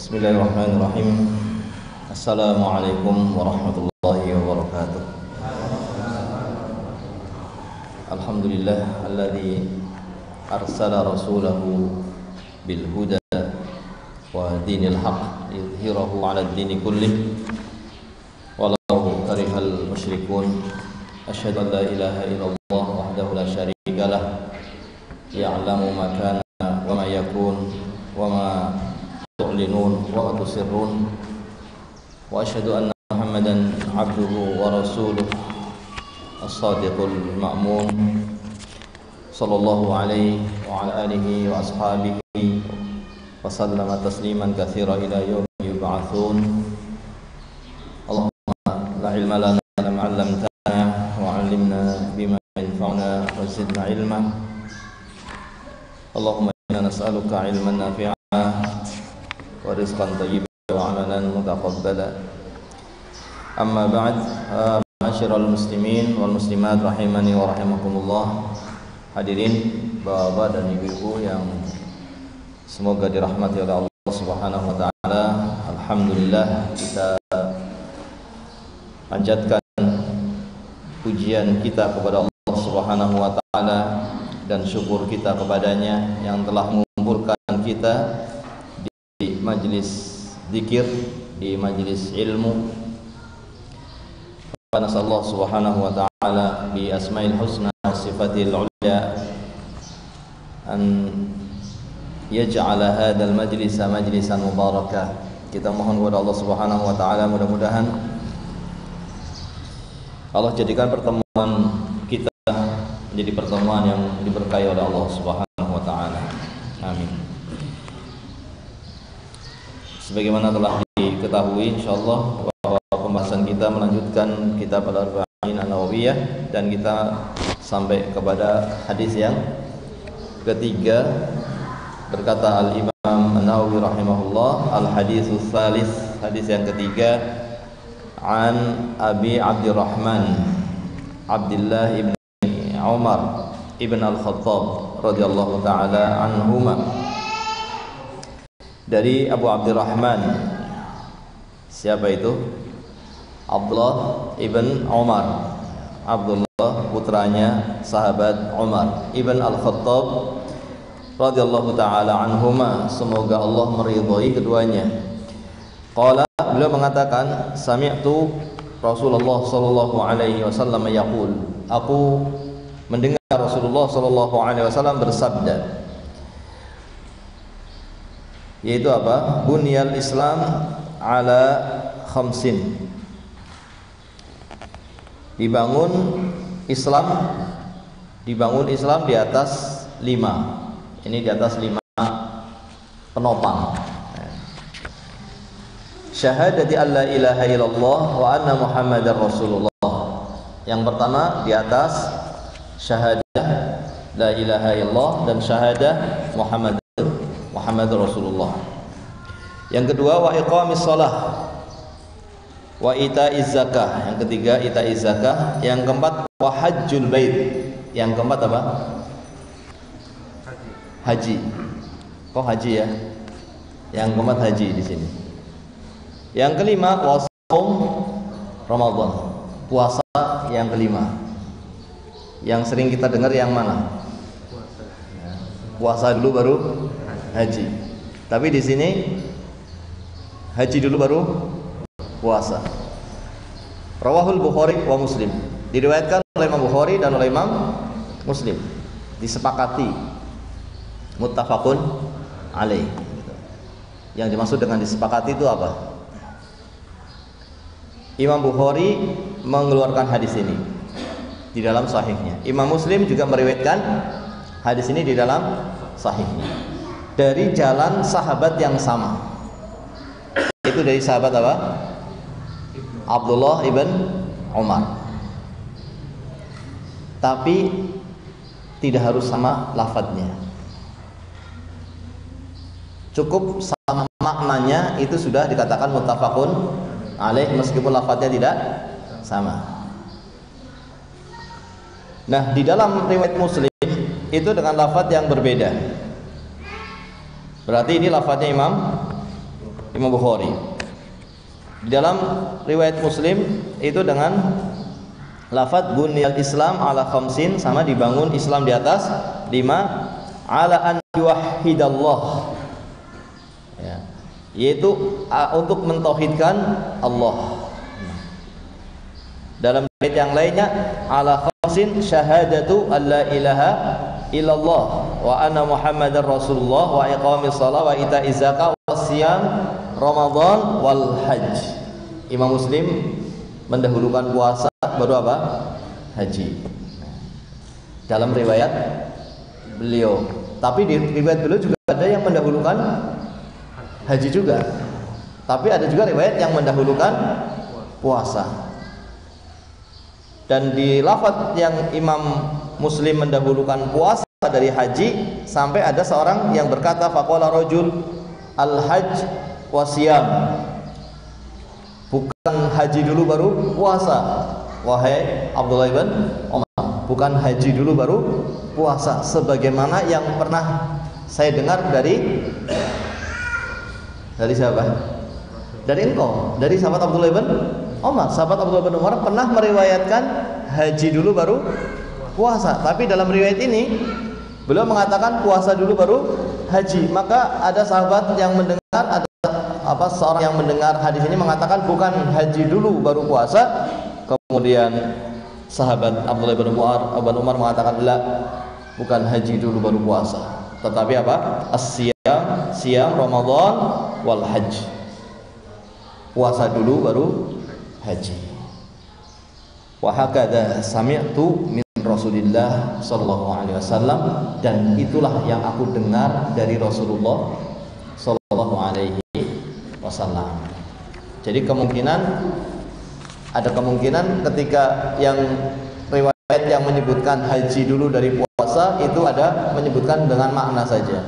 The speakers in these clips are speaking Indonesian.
Bismillahirrahmanirrahim. Assalamualaikum warahmatullahi wabarakatuh. Alhamdulillah alladzi arsala rasulahu bil huda wa dinil haq liyudhhirahu 'ala ad-dini kullih walau karihal musyrikun. Asyhadu an la ilaha illallah wahdahu la syarika lah ya'lamu ma kana wa ma yakun wa ma tu'linun wa ma tusirrun wa asyhadu anna Muhammadan abduhu wa rasuluh as-sadiqul ma'mun sallallahu alaihi wa ala alihi wa ashabihi wa sallama tasliman katsira ila yaumi yub'atsun. Allahumma la ilma lana illa ma 'allamtana wa 'allimna bima yanfa'una wa zidna ilma. Allahumma inna nas'aluka 'ilman nafi'a wa rizqan thayyiban wa 'amalan mutaqabbala. Amma ba'd, ma'asyiral muslimin wal muslimat rahimani wa rahimakumullah. Hadirin bapak dan ibu-ibu yang semoga dirahmati oleh Allah Subhanahu wa taala. Alhamdulillah, kita panjatkan pujian kita kepada Allah Subhanahu wa taala dan syukur kita kepadanya yang telah mengumpulkan kita di majelis zikir, di majelis ilmu. Nasallahu subhanahu wa ta'ala bi asma'il husna sifatil ulya an yaj'ala hadzal majlisa majlisan mubarakah. Kita mohon kepada Allah Subhanahu wa taala, mudah-mudahan Allah jadikan pertemuan kita menjadi pertemuan yang diberkahi oleh Allah Subhanahu wa taala. Amin. Sebagaimana telah diketahui, insyaallah bahwa pembahasan kita melanjutkan kitab Al-Arba'in An-Nawawiyah dan kita sampai kepada hadis yang ketiga. Berkata Al-Imam An-Nawawi rahimahullah, al-haditsus tsalits, hadis yang ketiga, an Abi Abdurrahman Abdullah ibn Umar ibn Al-Khattab radhiyallahu taala anhuma, dari Abu Abdurrahman. Siapa itu? Abdullah ibn Umar. Abdullah putranya sahabat Umar ibn Al-Khattab radhiyallahu taala anhuma, semoga Allah meridhai keduanya. Qala, beliau mengatakan, sami'tu Rasulullah sallallahu alaihi wasallam yaqul, aku mendengar Rasulullah sallallahu alaihi wasallam bersabda, yaitu apa? Bunyal Islam ala khamsin. Dibangun Islam di atas 5. Ini di atas 5 penopang. Syahadati alla ilaha illallah wa anna Muhammadar Rasulullah. Yang pertama di atas syahadah la ilaha illallah dan syahadah Muhammadur Rasulullah. Yang kedua wa iqamis shalah wa itaiz zakah. Yang ketiga itaiz zakah. Yang keempat wa hajjul bait. Yang keempat apa? Haji. Kok haji ya? Yang keempat haji di sini. Yang kelima wa shaum Ramadan. Puasa yang kelima. Yang sering kita dengar yang mana? Puasa dulu baru haji. Tapi di sini haji dulu baru puasa. Rawahul Bukhari wa Muslim. Diriwayatkan oleh Imam Bukhari dan oleh Imam Muslim. Disepakati, muttafaqun alaih. Yang dimaksud dengan disepakati itu apa? Imam Bukhari mengeluarkan hadis ini di dalam sahihnya. Imam Muslim juga meriwayatkan hadis ini di dalam sahihnya dari jalan sahabat yang sama. Itu dari sahabat apa? Abdullah ibn Umar. Tapi tidak harus sama lafadznya. Cukup sama maknanya itu sudah dikatakan muttafaqun alaih meskipun lafadznya tidak sama. Nah, di dalam riwayat Muslim itu dengan lafadz yang berbeda. Berarti ini lafadznya Imam Imam Bukhari. Di dalam riwayat Muslim itu dengan lafadz bunyal Islam ala khamsin, sama dibangun Islam di atas 5, ala an yuwahhidallah, ya, yaitu untuk mentauhidkan Allah. Dalam riwayat yang lainnya ala khamsin syahadatu alla ilaha illallah wa anna muhammadar rasulullah wa iqamis shalah wa ita'iz zakah wa siyam Ramadan wal hajj. Imam Muslim mendahulukan puasa baru apa? Haji. Dalam riwayat beliau. Tapi di riwayat beliau juga ada yang mendahulukan haji juga. Tapi ada juga riwayat yang mendahulukan puasa. Dan di lafaz yang Imam Muslim mendahulukan puasa dari haji, sampai ada seorang yang berkata faqala rajul al-hajj wasiyam, bukan haji dulu baru puasa, wahai Abdullah bin Umar, bukan haji dulu baru puasa, sebagaimana yang pernah saya dengar dari siapa? Dari engkau, dari sahabat Abdullah bin Umar. Sahabat Abdullah bin Umar pernah meriwayatkan haji dulu baru puasa, tapi dalam riwayat ini beliau mengatakan puasa dulu baru haji. Maka ada sahabat yang mendengar, seorang yang mendengar hadis ini mengatakan bukan haji dulu baru puasa. Kemudian sahabat Abdullah bin Umar mengatakan la, bukan haji dulu baru puasa, tetapi apa? As-siyam Ramadan wal hajj. Puasa dulu baru haji. Wa hakadha sami'tu min Rasulillah sallallahu alaihi wasallam, dan itulah yang aku dengar dari Rasulullah sallallahu alaihi wasallam. Jadi ada kemungkinan ketika yang riwayat yang menyebutkan haji dulu dari puasa itu ada menyebutkan dengan makna saja,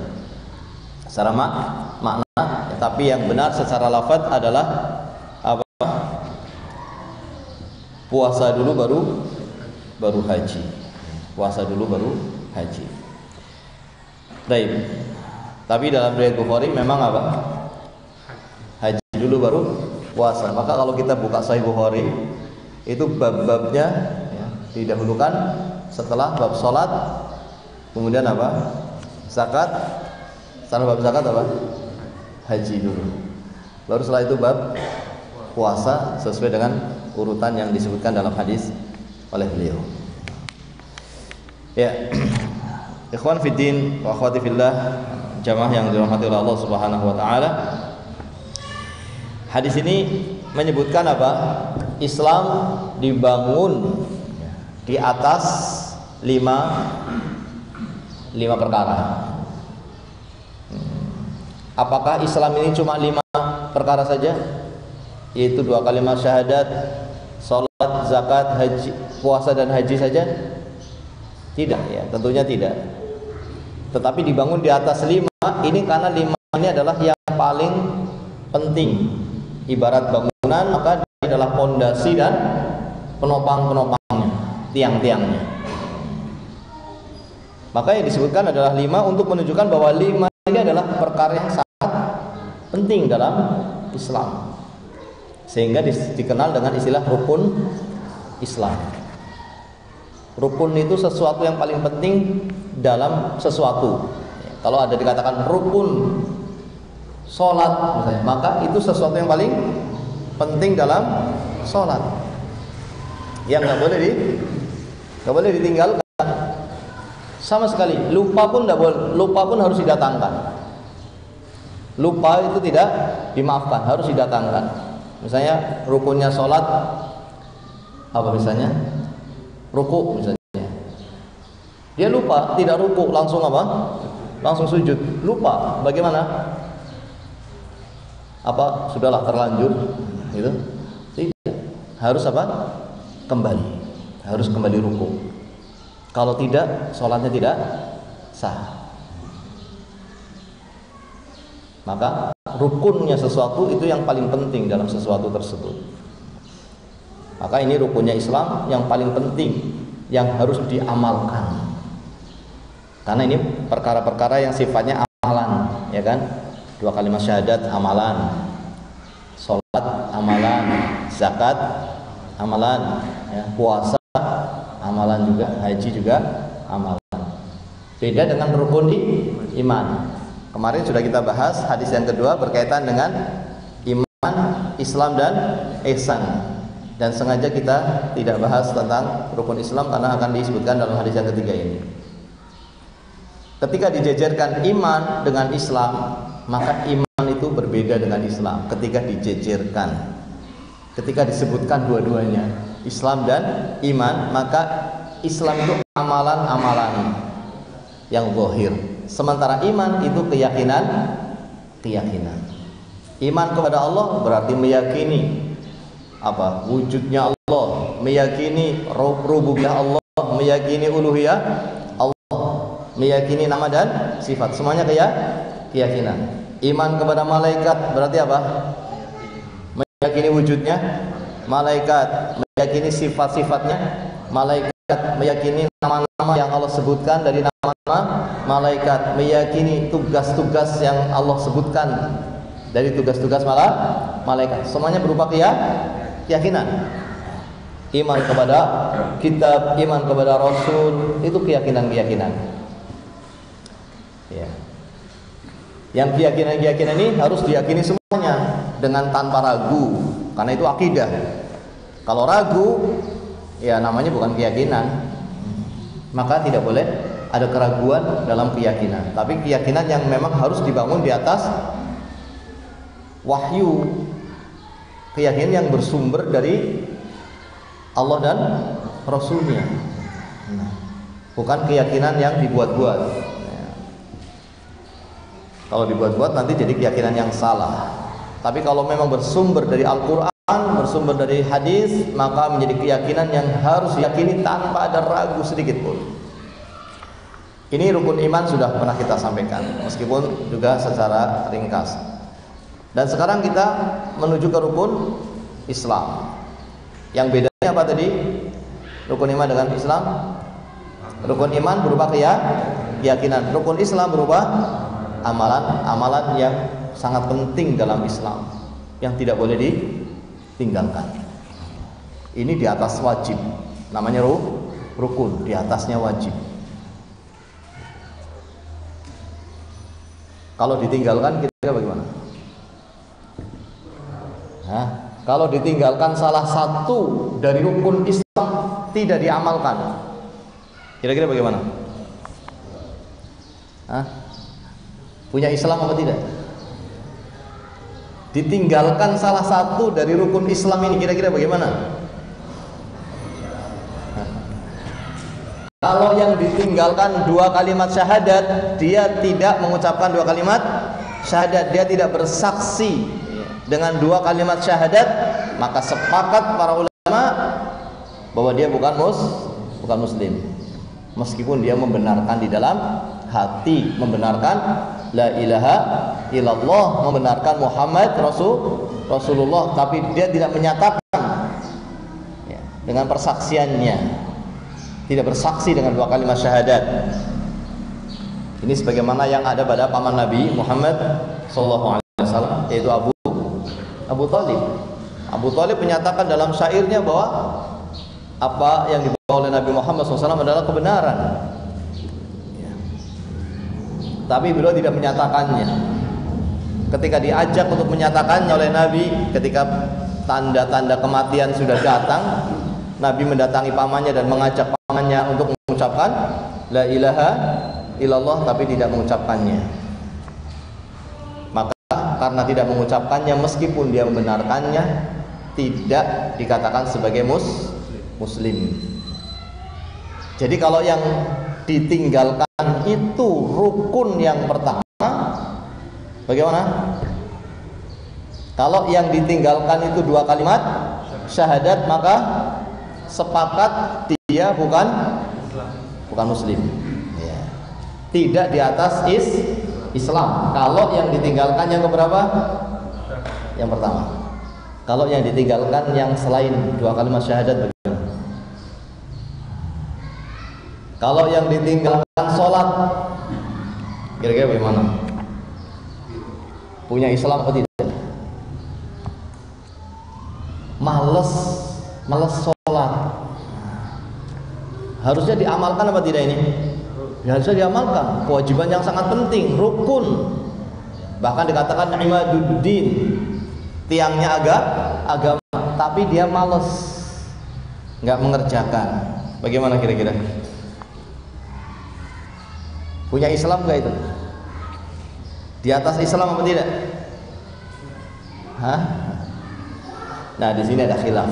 secara makna, tapi yang benar secara lafaz adalah apa? Puasa dulu baru haji. Puasa dulu baru haji. Baik. Tapi dalam riwayat Bukhari memang apa? Haji dulu baru puasa. Maka kalau kita buka Sahih Bukhari, itu bab-babnya ya, didahulukan setelah bab salat, kemudian apa? Zakat. Setelah bab zakat apa? Haji dulu. Baru setelah itu bab puasa sesuai dengan urutan yang disebutkan dalam hadis oleh beliau. Ya, ikhwan fiddin wa akhwati fillah, jamaah yang dirahmati oleh Allah Subhanahu wa taala. Hadis ini menyebutkan apa? Islam dibangun di atas lima perkara. Apakah Islam ini cuma 5 perkara saja? Yaitu 2 kalimat syahadat, salat, zakat, haji, puasa dan haji saja? Tidak ya, tentunya tidak. Tetapi dibangun di atas 5 ini karena 5 ini adalah yang paling penting. Ibarat bangunan, maka ini adalah pondasi dan penopang-penopangnya, tiang-tiangnya. Maka yang disebutkan adalah 5 untuk menunjukkan bahwa 5 ini adalah perkara yang sangat penting dalam Islam, sehingga dikenal dengan istilah rukun Islam. Rukun itu sesuatu yang paling penting dalam sesuatu. Kalau ada dikatakan rukun sholat misalnya, maka itu sesuatu yang paling penting dalam sholat, yang nggak boleh ditinggalkan sama sekali. Lupa pun nggak boleh, lupa pun harus didatangkan. Lupa itu tidak dimaafkan, harus didatangkan. Misalnya rukunnya sholat apa misalnya? Ruku misalnya. Dia lupa, tidak ruku, langsung apa? Langsung sujud. Lupa, bagaimana? Apa sudahlah terlanjur gitu? Tidak. Harus apa? Harus kembali ruku. Kalau tidak, sholatnya tidak sah. Maka rukunnya sesuatu itu yang paling penting dalam sesuatu tersebut. Maka ini rukunnya Islam yang paling penting, yang harus diamalkan. Karena ini perkara-perkara yang sifatnya amalan, ya kan? 2 kalimat syahadat amalan, zakat amalan, ya, puasa amalan juga, haji juga amalan. Beda dengan rukun iman. Kemarin sudah kita bahas hadis yang kedua berkaitan dengan iman, Islam dan ihsan. Dan sengaja kita tidak bahas tentang rukun Islam karena akan disebutkan dalam hadis yang ketiga ini. Ketika dijejerkan iman dengan Islam, maka iman itu berbeda dengan Islam ketika dijejerkan. Ketika disebutkan dua-duanya, Islam dan iman, maka Islam itu amalan-amalan yang zahir, sementara iman itu keyakinan. Iman kepada Allah berarti meyakini apa? Wujudnya Allah, meyakini rububiyah Allah, meyakini uluhiyah Allah, meyakini nama dan sifat, semuanya keyakinan. Iman kepada malaikat berarti apa? Meyakini wujudnya malaikat, meyakini sifat-sifatnya malaikat, meyakini nama-nama yang Allah sebutkan dari nama-nama malaikat, meyakini tugas-tugas yang Allah sebutkan dari tugas-tugas malaikat. Semuanya berupa keyakinan. Iman kepada kitab, iman kepada Rasul, itu keyakinan-keyakinan. Ya. Yang keyakinan-keyakinan ini harus diyakini semuanya dengan tanpa ragu, karena itu akidah. Kalau ragu, ya namanya bukan keyakinan. Maka tidak boleh ada keraguan dalam keyakinan. Tapi keyakinan yang memang harus dibangun di atas wahyu, keyakinan yang bersumber dari Allah dan Rasulnya, bukan keyakinan yang dibuat-buat. Kalau dibuat-buat nanti jadi keyakinan yang salah. Tapi kalau memang bersumber dari Al-Quran, bersumber dari hadis, maka menjadi keyakinan yang harus diyakini tanpa ada ragu sedikit pun. Ini rukun iman sudah pernah kita sampaikan, meskipun juga secara ringkas. Dan sekarang kita menuju ke rukun Islam. Yang bedanya apa tadi? Rukun iman dengan Islam. Rukun iman berupa keyakinan. Rukun Islam berupa amalan-amalan yang sangat penting dalam Islam, yang tidak boleh ditinggalkan. Ini di atas wajib, namanya rukun, di atasnya wajib. Kalau ditinggalkan kira-kira bagaimana? Kalau ditinggalkan salah satu dari rukun Islam, tidak diamalkan, kira-kira bagaimana? Punya Islam apa tidak? Ditinggalkan salah satu dari rukun Islam ini, kira-kira bagaimana? Kalau yang ditinggalkan dua kalimat syahadat, dia tidak mengucapkan dua kalimat syahadat, dia tidak bersaksi dengan dua kalimat syahadat, maka sepakat para ulama bahwa dia bukan muslim, meskipun dia membenarkan di dalam hati, membenarkan la ilaha illallah, membenarkan Muhammad Rasulullah, tapi dia tidak menyatakan ya, dengan persaksiannya, tidak bersaksi dengan dua kalimat syahadat. Ini sebagaimana yang ada pada paman Nabi Muhammad SAW, yaitu Abu Thalib. Abu Thalib menyatakan dalam syairnya bahwa apa yang dibawa oleh Nabi Muhammad SAW adalah kebenaran. Tapi beliau tidak menyatakannya. Ketika diajak untuk menyatakannya oleh Nabi, ketika tanda-tanda kematian sudah datang, Nabi mendatangi pamannya dan mengajak pamannya untuk mengucapkan la ilaha illallah, tapi tidak mengucapkannya. Maka karena tidak mengucapkannya, meskipun dia membenarkannya, tidak dikatakan sebagai muslim. Jadi kalau yang ditinggalkan itu rukun yang pertama, bagaimana? Kalau yang ditinggalkan itu dua kalimat syahadat, maka sepakat dia bukan muslim, ya. Tidak di atas Islam. Kalau yang ditinggalkan yang keberapa? Yang pertama. Kalau yang ditinggalkan yang selain dua kalimat syahadat, bagaimana? Kalau yang ditinggalkan sholat, kira-kira bagaimana? Punya Islam atau tidak? males sholat. Harusnya diamalkan apa tidak ini? Harusnya diamalkan. Kewajiban yang sangat penting, rukun. Bahkan dikatakan imaduddin, tiangnya agama, tapi dia males, nggak mengerjakan. Bagaimana kira-kira? Punya Islam nggak itu? Di atas Islam apa tidak? Hah? Nah, di sini ada khilaf.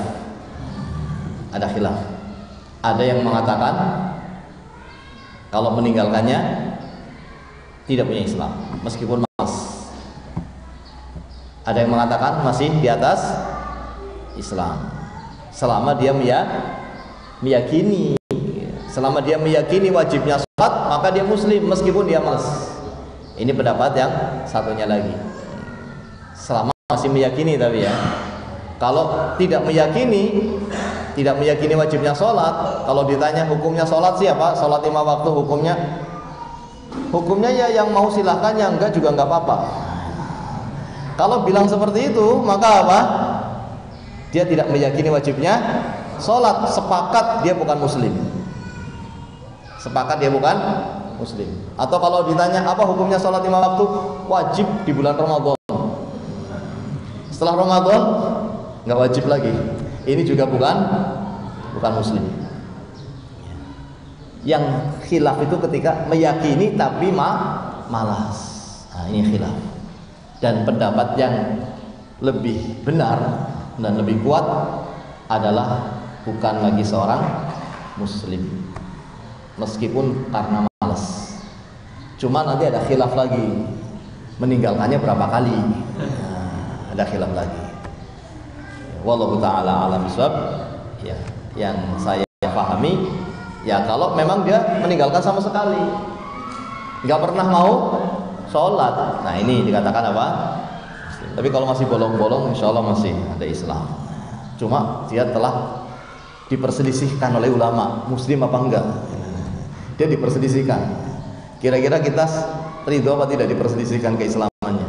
Ada yang mengatakan kalau meninggalkannya tidak punya Islam, meskipun malas. Ada yang mengatakan masih di atas Islam, selama dia meyakini. Selama dia meyakini wajibnya sholat, maka dia muslim meskipun dia malas. Ini pendapat yang satunya lagi. Selama masih meyakini tapi ya. Kalau tidak meyakini wajibnya sholat, kalau ditanya hukumnya sholat siapa? Sholat 5 waktu hukumnya ya yang mau silahkan, yang enggak juga enggak apa-apa. Kalau bilang seperti itu, maka apa? Dia tidak meyakini wajibnya sholat. Sepakat dia bukan muslim. Atau kalau ditanya apa hukumnya sholat 5 waktu, wajib di bulan Ramadan. Setelah Ramadan nggak wajib lagi. Ini juga bukan muslim. Yang khilaf itu ketika meyakini tapi malas. Nah, ini khilaf. Dan pendapat yang lebih benar dan lebih kuat adalah bukan lagi seorang muslim, meskipun karena malas. Cuma nanti ada khilaf lagi, meninggalkannya berapa kali. Nah, ada khilaf lagi. Wallahu ta'ala alam bisawab. Ya, yang saya pahami ya kalau memang dia meninggalkan sama sekali, nggak pernah mau sholat, nah ini dikatakan apa? Tapi kalau masih bolong-bolong, insya Allah masih ada Islam. Cuma dia telah diperselisihkan oleh ulama, muslim apa enggak. Dia diperselisihkan. Kira-kira kita ridho apa tidak diperselisihkan keislamannya?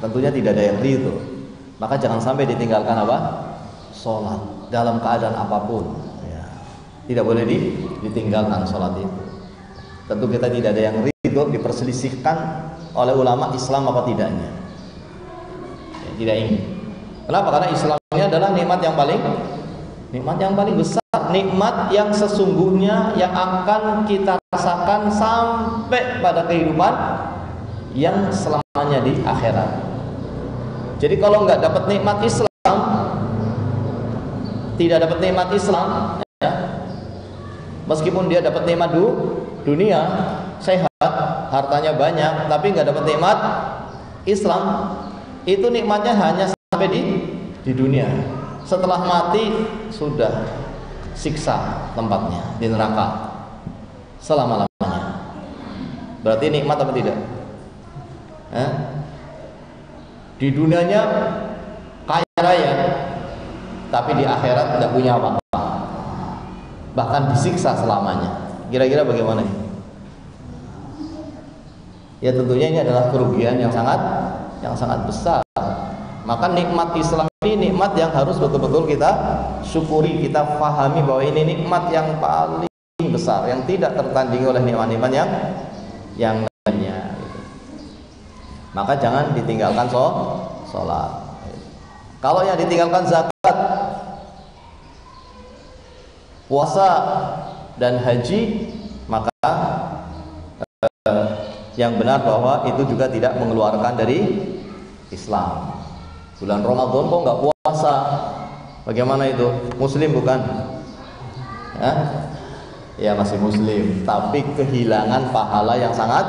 Tentunya tidak ada yang ridho. Maka jangan sampai ditinggalkan apa? Sholat dalam keadaan apapun. Ya. Tidak boleh ditinggalkan sholat itu. Tentu kita tidak ada yang ridho diperselisihkan oleh ulama Islam apa tidaknya. Ya, tidak ingin. Kenapa? Karena Islam ini adalah nikmat yang paling besar, nikmat yang sesungguhnya yang akan kita rasakan sampai pada kehidupan yang selamanya di akhirat. Jadi kalau nggak dapat nikmat Islam, tidak dapat nikmat Islam, ya, meskipun dia dapat nikmat dunia, sehat, hartanya banyak, tapi nggak dapat nikmat Islam, itu nikmatnya hanya sampai di dunia. Setelah mati sudah siksa tempatnya di neraka selama-lamanya. Berarti nikmat apa tidak? Di dunianya kaya raya, tapi di akhirat tidak punya apa-apa, bahkan disiksa selamanya. Kira-kira bagaimana ini? Ya tentunya ini adalah kerugian yang sangat besar. Maka nikmat Islam ini nikmat yang harus betul-betul kita syukuri, kita fahami bahwa ini nikmat yang paling besar, yang tidak tertandingi oleh nikmat-nikmat yang lainnya. Maka jangan ditinggalkan sholat. Kalau yang ditinggalkan zakat, puasa dan haji, maka yang benar bahwa itu juga tidak mengeluarkan dari Islam. Bulan Ramadan kok nggak puasa? Bagaimana itu? Muslim bukan? Ya masih muslim, tapi kehilangan pahala yang sangat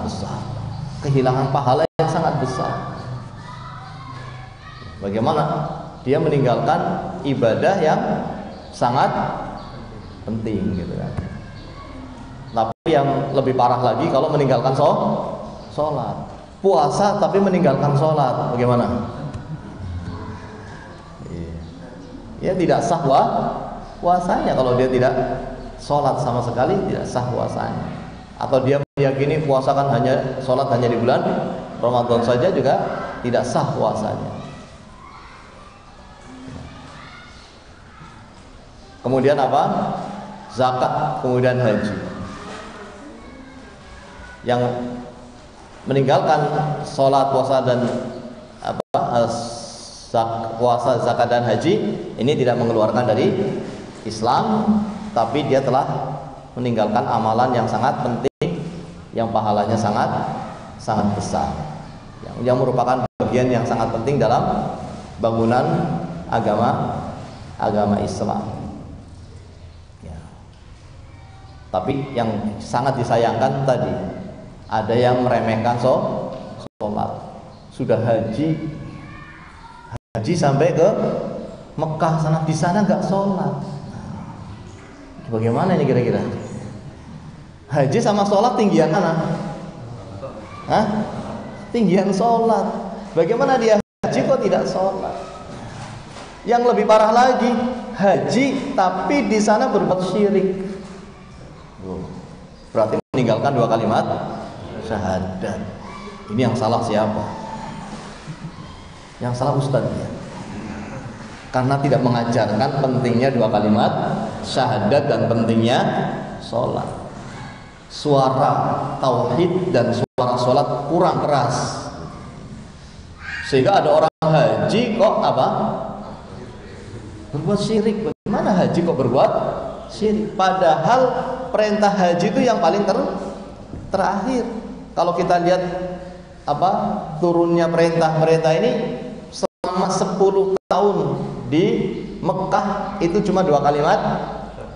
besar. Kehilangan pahala yang sangat besar. Bagaimana? Dia meninggalkan ibadah yang sangat penting, gitu kan. Tapi yang lebih parah lagi kalau meninggalkan sholat. Puasa tapi meninggalkan sholat, bagaimana? Ya tidak sah puasanya kalau dia tidak sholat sama sekali, tidak sah puasanya. Atau dia meyakini puasa kan sholat hanya di bulan Ramadan saja, juga tidak sah puasanya. kemudian apa? Zakat, kemudian haji. Yang meninggalkan sholat, puasa dan puasa, zakat dan haji ini tidak mengeluarkan dari Islam, tapi dia telah meninggalkan amalan yang sangat penting, yang pahalanya sangat besar, yang merupakan bagian yang sangat penting dalam bangunan agama Islam. Ya. Tapi yang sangat disayangkan tadi, ada yang meremehkan sholat. Sudah haji sampai ke Mekah sana, di sana nggak sholat. Bagaimana ini kira-kira? Haji sama sholat tinggian mana? Hah? Tinggian sholat. Bagaimana dia haji kok tidak sholat? Yang lebih parah lagi, haji tapi di sana berbuat syirik. Berarti meninggalkan 2 kalimat syahadat. Ini yang salah siapa? Yang salah ustadznya, karena tidak mengajarkan pentingnya 2 kalimat syahadat dan pentingnya sholat. Suara tauhid dan suara sholat kurang keras, sehingga ada orang haji kok apa? Berbuat syirik. Bagaimana haji kok berbuat syirik? Padahal perintah haji itu yang paling terakhir. Kalau kita lihat apa turunnya perintah ini selama 10 tahun di Mekah, itu cuma 2 kalimat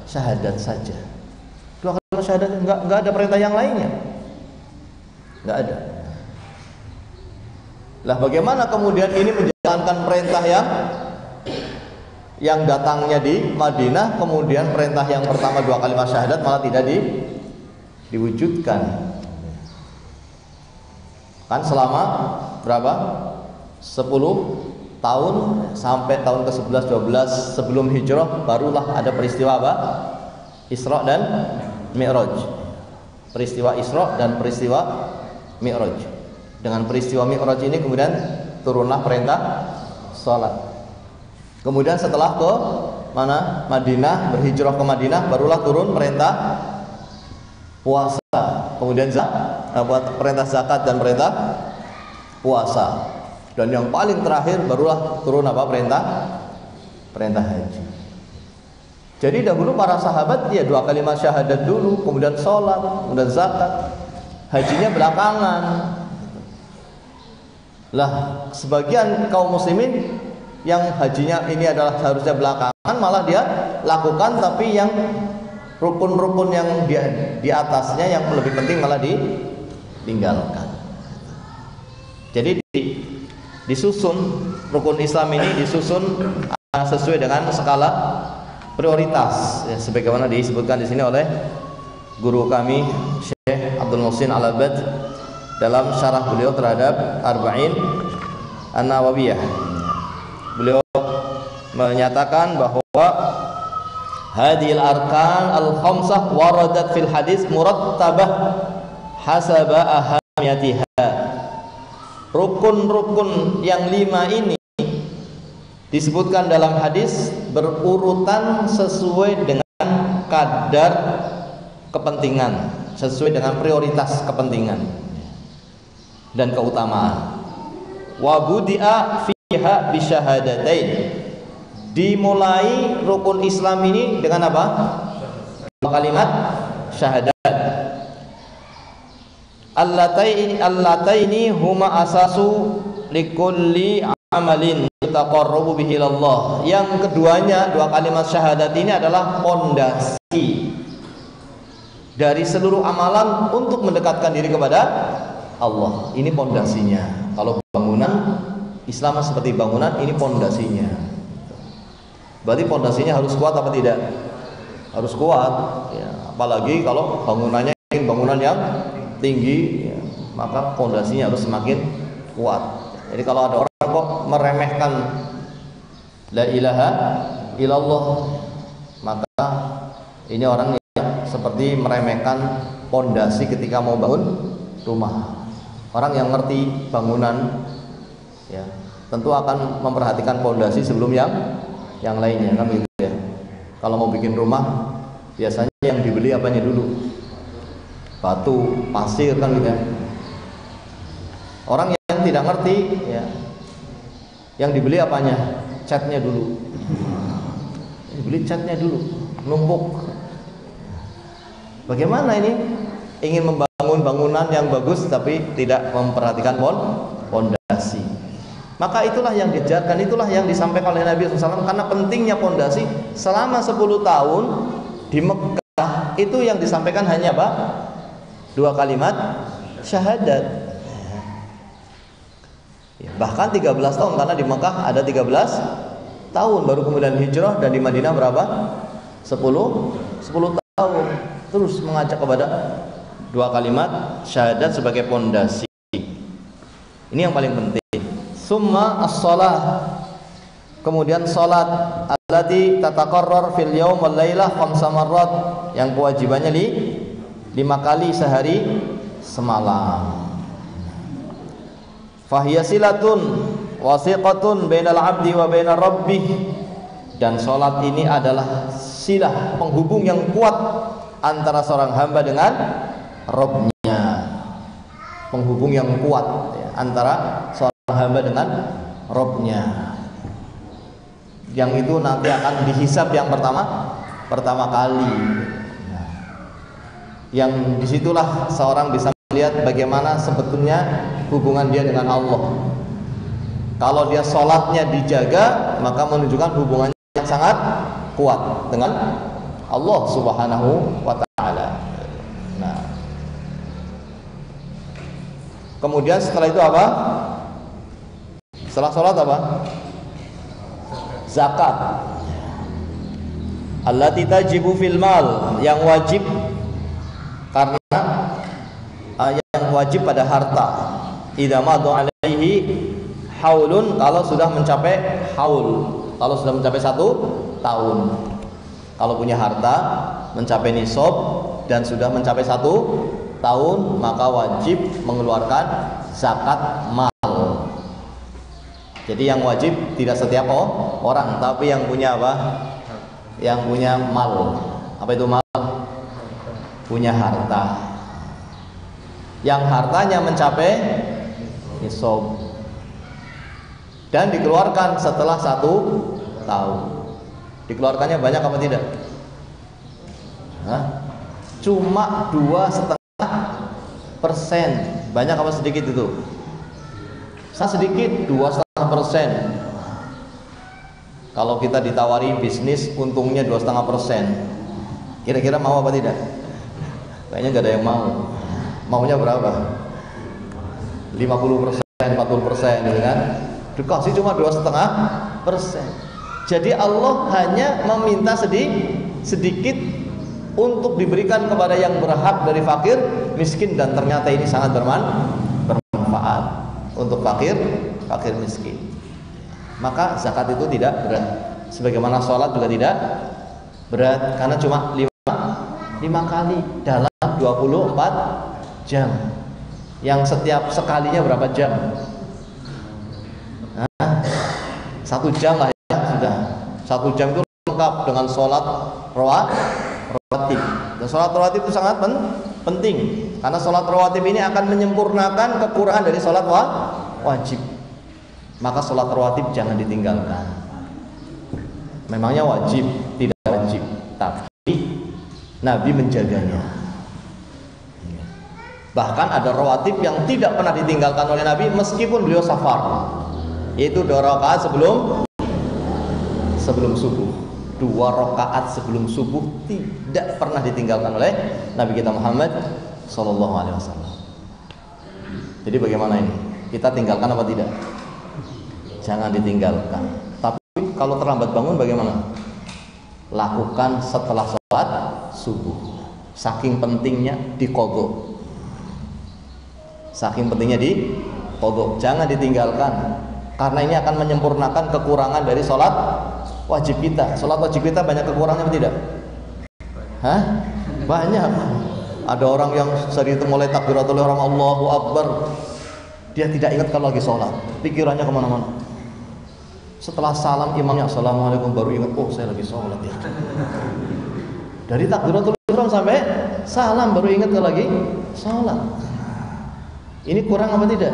syahadat saja. 2 kalimat syahadat, enggak ada perintah yang lainnya. Enggak ada. Lah bagaimana kemudian ini menjalankan perintah yang datangnya di Madinah, kemudian perintah yang pertama 2 kalimat syahadat malah tidak diwujudkan. Kan selama berapa? 10 tahun sampai tahun ke-11 12 sebelum hijrah barulah ada peristiwa apa? Isra dan Mi'raj. Peristiwa Isra dan peristiwa Mi'raj. Dengan peristiwa Mi'raj ini kemudian turunlah perintah salat. Kemudian setelah ke mana? Madinah, berhijrah ke Madinah, barulah turun perintah puasa. Kemudian perintah zakat dan perintah puasa. Dan yang paling terakhir barulah turun apa? Perintah haji. Jadi dahulu para sahabat 2 kalimat syahadat dulu, kemudian sholat, kemudian zakat, hajinya belakangan. Lah sebagian kaum muslimin yang hajinya ini adalah seharusnya belakangan, malah dia lakukan, tapi yang rukun-rukun yang di atasnya yang lebih penting malah ditinggalkan. Jadi disusun rukun Islam ini disusun sesuai dengan skala prioritas, ya, sebagaimana disebutkan di sini oleh guru kami Syekh Abdul Muhsin Al-Abad dalam syarah beliau terhadap Arba'in An-Nawawiyah. Beliau menyatakan bahwa hadhil arkan al-khamsah waradat fil hadis murattabah hasaba ahamiyatiha. Rukun-rukun yang 5 ini disebutkan dalam hadis berurutan sesuai dengan kadar kepentingan, sesuai dengan prioritas kepentingan dan keutamaan. Wa budi'a fiha bisyahadatain. Dimulai rukun Islam ini dengan apa? 2 kalimat syahadat. Allataini huma asasu likulli amalin taqarrabu bihi ilallah. Yang keduanya 2 kalimat syahadat ini adalah pondasi dari seluruh amalan untuk mendekatkan diri kepada Allah. Ini pondasinya. Kalau bangunan Islam seperti bangunan, ini pondasinya. Berarti pondasinya harus kuat apa tidak? Harus kuat, ya. Apalagi kalau bangunannya bangunan yang tinggi, ya, maka pondasinya harus semakin kuat. Jadi kalau ada orang kok meremehkan la ilaha illallah, maka ini orang yang seperti meremehkan pondasi ketika mau bangun rumah. Orang yang ngerti bangunan, ya, tentu akan memperhatikan pondasi sebelum yang lainnya, kan gitu ya. Kalau mau bikin rumah, biasanya yang dibeli apanya dulu? Batu, pasir kan gitu. Orang yang tidak ngerti ya, yang dibeli apanya? Catnya dulu. Dibeli catnya dulu, numpuk. Bagaimana ini? Ingin membangun bangunan yang bagus tapi tidak memperhatikan pondasi. Maka itulah yang diajarkan, itulah yang disampaikan oleh Nabi SAW. Karena pentingnya pondasi, selama 10 tahun di Mekah itu yang disampaikan hanya apa? 2 kalimat syahadat. Bahkan 13 tahun, karena di Mekah ada 13 tahun, baru kemudian hijrah, dan di Madinah berapa? 10 tahun. Terus mengajak kepada 2 kalimat syahadat sebagai pondasi. Ini yang paling penting. Summa as-shalah, kemudian salat allati tataqarrar fil yaum wal lailah 5 marrat, yang kewajibannya 5 kali sehari semalam. Fahiya silatun wasiqatun bainal abdi wa bainar rabbih, dan salat ini adalah silah, penghubung yang kuat antara seorang hamba dengan Rabb-nya. Penghubung yang kuat ya, antara seorang hamba dengan Rabb-nya, yang itu nanti akan dihisab yang pertama kali. Yang disitulah seorang bisa melihat bagaimana sebetulnya hubungan dia dengan Allah. Kalau dia sholatnya dijaga, maka menunjukkan hubungannya yang sangat kuat dengan Allah Subhanahu wa ta'ala. Nah, kemudian setelah itu apa? Setelah sholat apa? Zakat. Allati tajibu fil mal, yang wajib karena yang wajib pada harta. Idza madu alaihi haulun, kalau sudah mencapai haul, kalau sudah mencapai 1 tahun. Kalau punya harta mencapai nisab dan sudah mencapai 1 tahun, maka wajib mengeluarkan zakat mal. Jadi yang wajib tidak setiap orang, tapi yang punya apa? Yang punya mal. Apa itu mal? Punya harta. Yang hartanya mencapai nisab dan dikeluarkan setelah 1 tahun. Dikeluarkannya banyak apa tidak? Cuma 2,5%. Banyak apa sedikit itu? Sedikit, 2,5%. Kalau kita ditawari bisnis untungnya 2,5%, kira-kira mau apa tidak? Kayaknya nggak ada yang mau. Maunya berapa? 50%, 40% gitu kan? Dikasih cuma 2,5%. Jadi Allah hanya meminta sedikit untuk diberikan kepada yang berhak dari fakir, miskin, dan ternyata ini sangat bermanfaat untuk fakir miskin. Maka zakat itu tidak berat, sebagaimana sholat juga tidak berat, karena cuma 5 kali dalam 24 jam. Yang setiap sekalinya berapa jam? 1 jam lah ya, sudah 1 jam itu lengkap dengan sholat rawatib. Dan sholat rawatib itu sangat penting, karena sholat rawatib ini akan menyempurnakan kekurangan dari sholat wajib. Maka sholat rawatib jangan ditinggalkan. Memangnya wajib? Tidak wajib, tapi Nabi menjaganya. Bahkan ada rawatib yang tidak pernah ditinggalkan oleh Nabi meskipun beliau safar, yaitu 2 rakaat sebelum subuh. 2 rakaat sebelum subuh tidak pernah ditinggalkan oleh Nabi kita Muhammad sallallahu alaihi wasallam. Jadi bagaimana ini? Kita tinggalkan apa tidak? Jangan ditinggalkan. Tapi kalau terlambat bangun bagaimana? Lakukan setelah sholat subuh. Saking pentingnya diqodho. Saking pentingnya diqodho. Jangan ditinggalkan, karena ini akan menyempurnakan kekurangan dari sholat wajib kita. Sholat wajib kita banyak kekurangannya tidak? Banyak. Ada orang yang sering mulai takbiratul ihram Allahu Akbar, dia tidak ingat kalau lagi sholat, pikirannya kemana-mana. Setelah salam imamnya assalamualaikum baru ingat, oh saya lagi sholat ya. Dari takbiratul ihram sampai salam baru ingat kalau lagi sholat. Ini kurang apa tidak?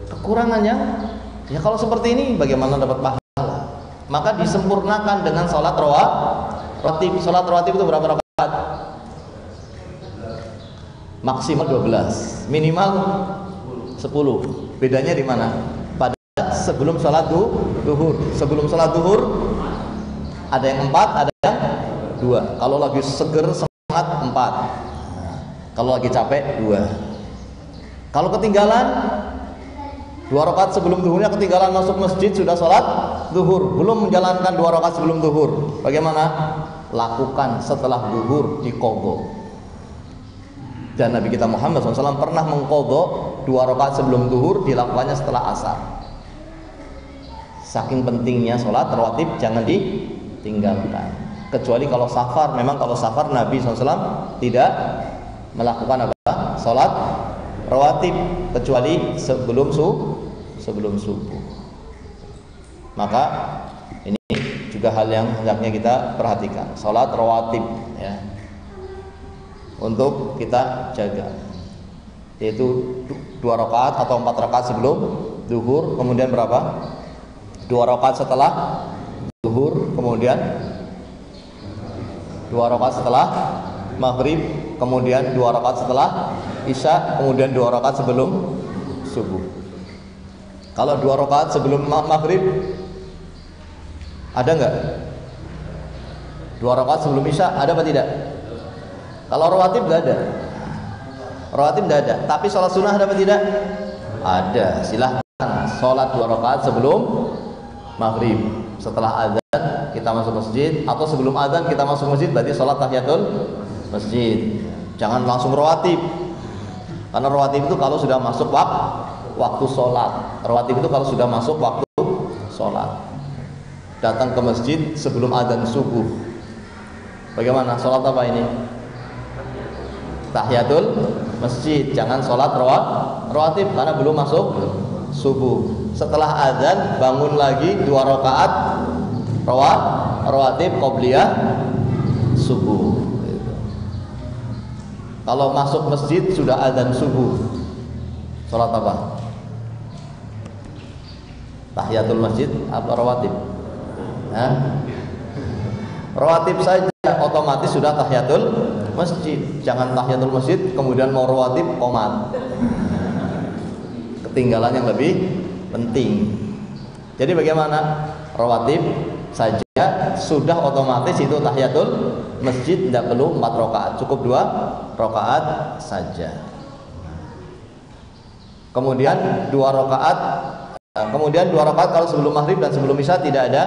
Kekurangannya ya, kalau seperti ini bagaimana dapat pahala? Maka disempurnakan dengan sholat rawatib. Sholat rawatib itu berapa rakaat? Maksimal 12, minimal 10. Bedanya di mana? Pada sebelum sholat duhur. Sebelum sholat duhur ada yang 4, ada yang 2. Kalau lagi seger semangat 4. Kalau lagi capek 2. Kalau ketinggalan 2 rakaat sebelum duhurnya ketinggalan masuk masjid sudah sholat duhur, belum menjalankan 2 rakaat sebelum duhur. Bagaimana? Lakukan setelah duhur di qadha. Dan Nabi kita Muhammad SAW pernah mengqadha 2 rakaat sebelum duhur, dilakukannya setelah asar. Saking pentingnya sholat rawatib jangan ditinggalkan. Kecuali kalau safar, memang kalau safar Nabi SAW tidak melakukan apa? Sholat rawatib kecuali sebelum subuh. Maka ini juga hal yang hendaknya kita perhatikan, sholat rawatib ya, untuk kita jaga, yaitu 2 rakaat atau 4 rakaat sebelum duhur, kemudian berapa? 2 rakaat setelah duhur, kemudian 2 rakaat setelah maghrib, kemudian 2 rakaat setelah isya, kemudian 2 rakaat sebelum subuh. Kalau 2 rakaat sebelum maghrib ada enggak? 2 rakaat sebelum isya ada apa tidak? Kalau rawatib enggak ada. Rawatib enggak ada, tapi sholat sunnah ada apa tidak? Ada. Silahkan sholat 2 rakaat sebelum maghrib. Setelah azan kita masuk masjid, atau sebelum azan kita masuk masjid, berarti sholat tahiyatul masjid. Jangan langsung rawatib. Karena rawatib itu kalau sudah masuk waktu sholat. Rawatib itu kalau sudah masuk waktu sholat. Datang ke masjid sebelum azan subuh. Bagaimana? Sholat apa ini? Tahiyatul masjid. Jangan sholat rawatib karena belum masuk subuh. Setelah azan bangun lagi 2 rakaat rawatib qobliyah subuh. Kalau masuk masjid sudah azan subuh, sholat apa? Tahiyatul masjid apa rawatib? Rawatib saja otomatis sudah tahiyatul masjid. Jangan tahiyatul masjid kemudian mau rawatib qomat. Ketinggalan yang lebih penting. Jadi bagaimana? Rawatib saja sudah otomatis itu tahiyatul masjid, tidak perlu 4 rakaat, cukup 2 rakaat saja. Kemudian 2 rakaat, kalau sebelum maghrib dan sebelum isya tidak ada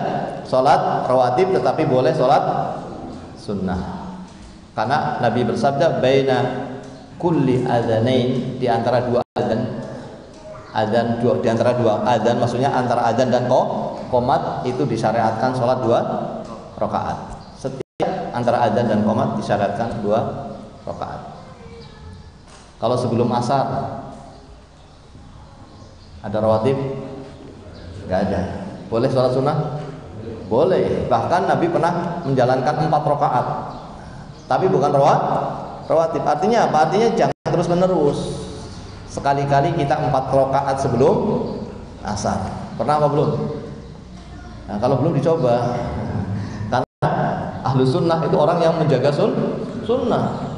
sholat rawatib, tetapi boleh sholat sunnah. Karena Nabi bersabda baina kulli adzanain, di antara 2 azan, di antara 2 azan, maksudnya antara azan dan qomat itu disyariatkan sholat 2 rakaat. Setiap antara azan dan qomat disyariatkan 2 rakaat. Kalau sebelum asar ada rawatib? Enggak ada. Boleh sholat sunnah? Boleh. Bahkan Nabi pernah menjalankan 4 rakaat, tapi bukan rawatib. Artinya apa? Artinya jangan terus menerus. Sekali-kali kita 4 rakaat sebelum asar. Pernah apa belum? Nah, kalau belum dicoba. Karena ahlu sunnah itu orang yang menjaga sunnah.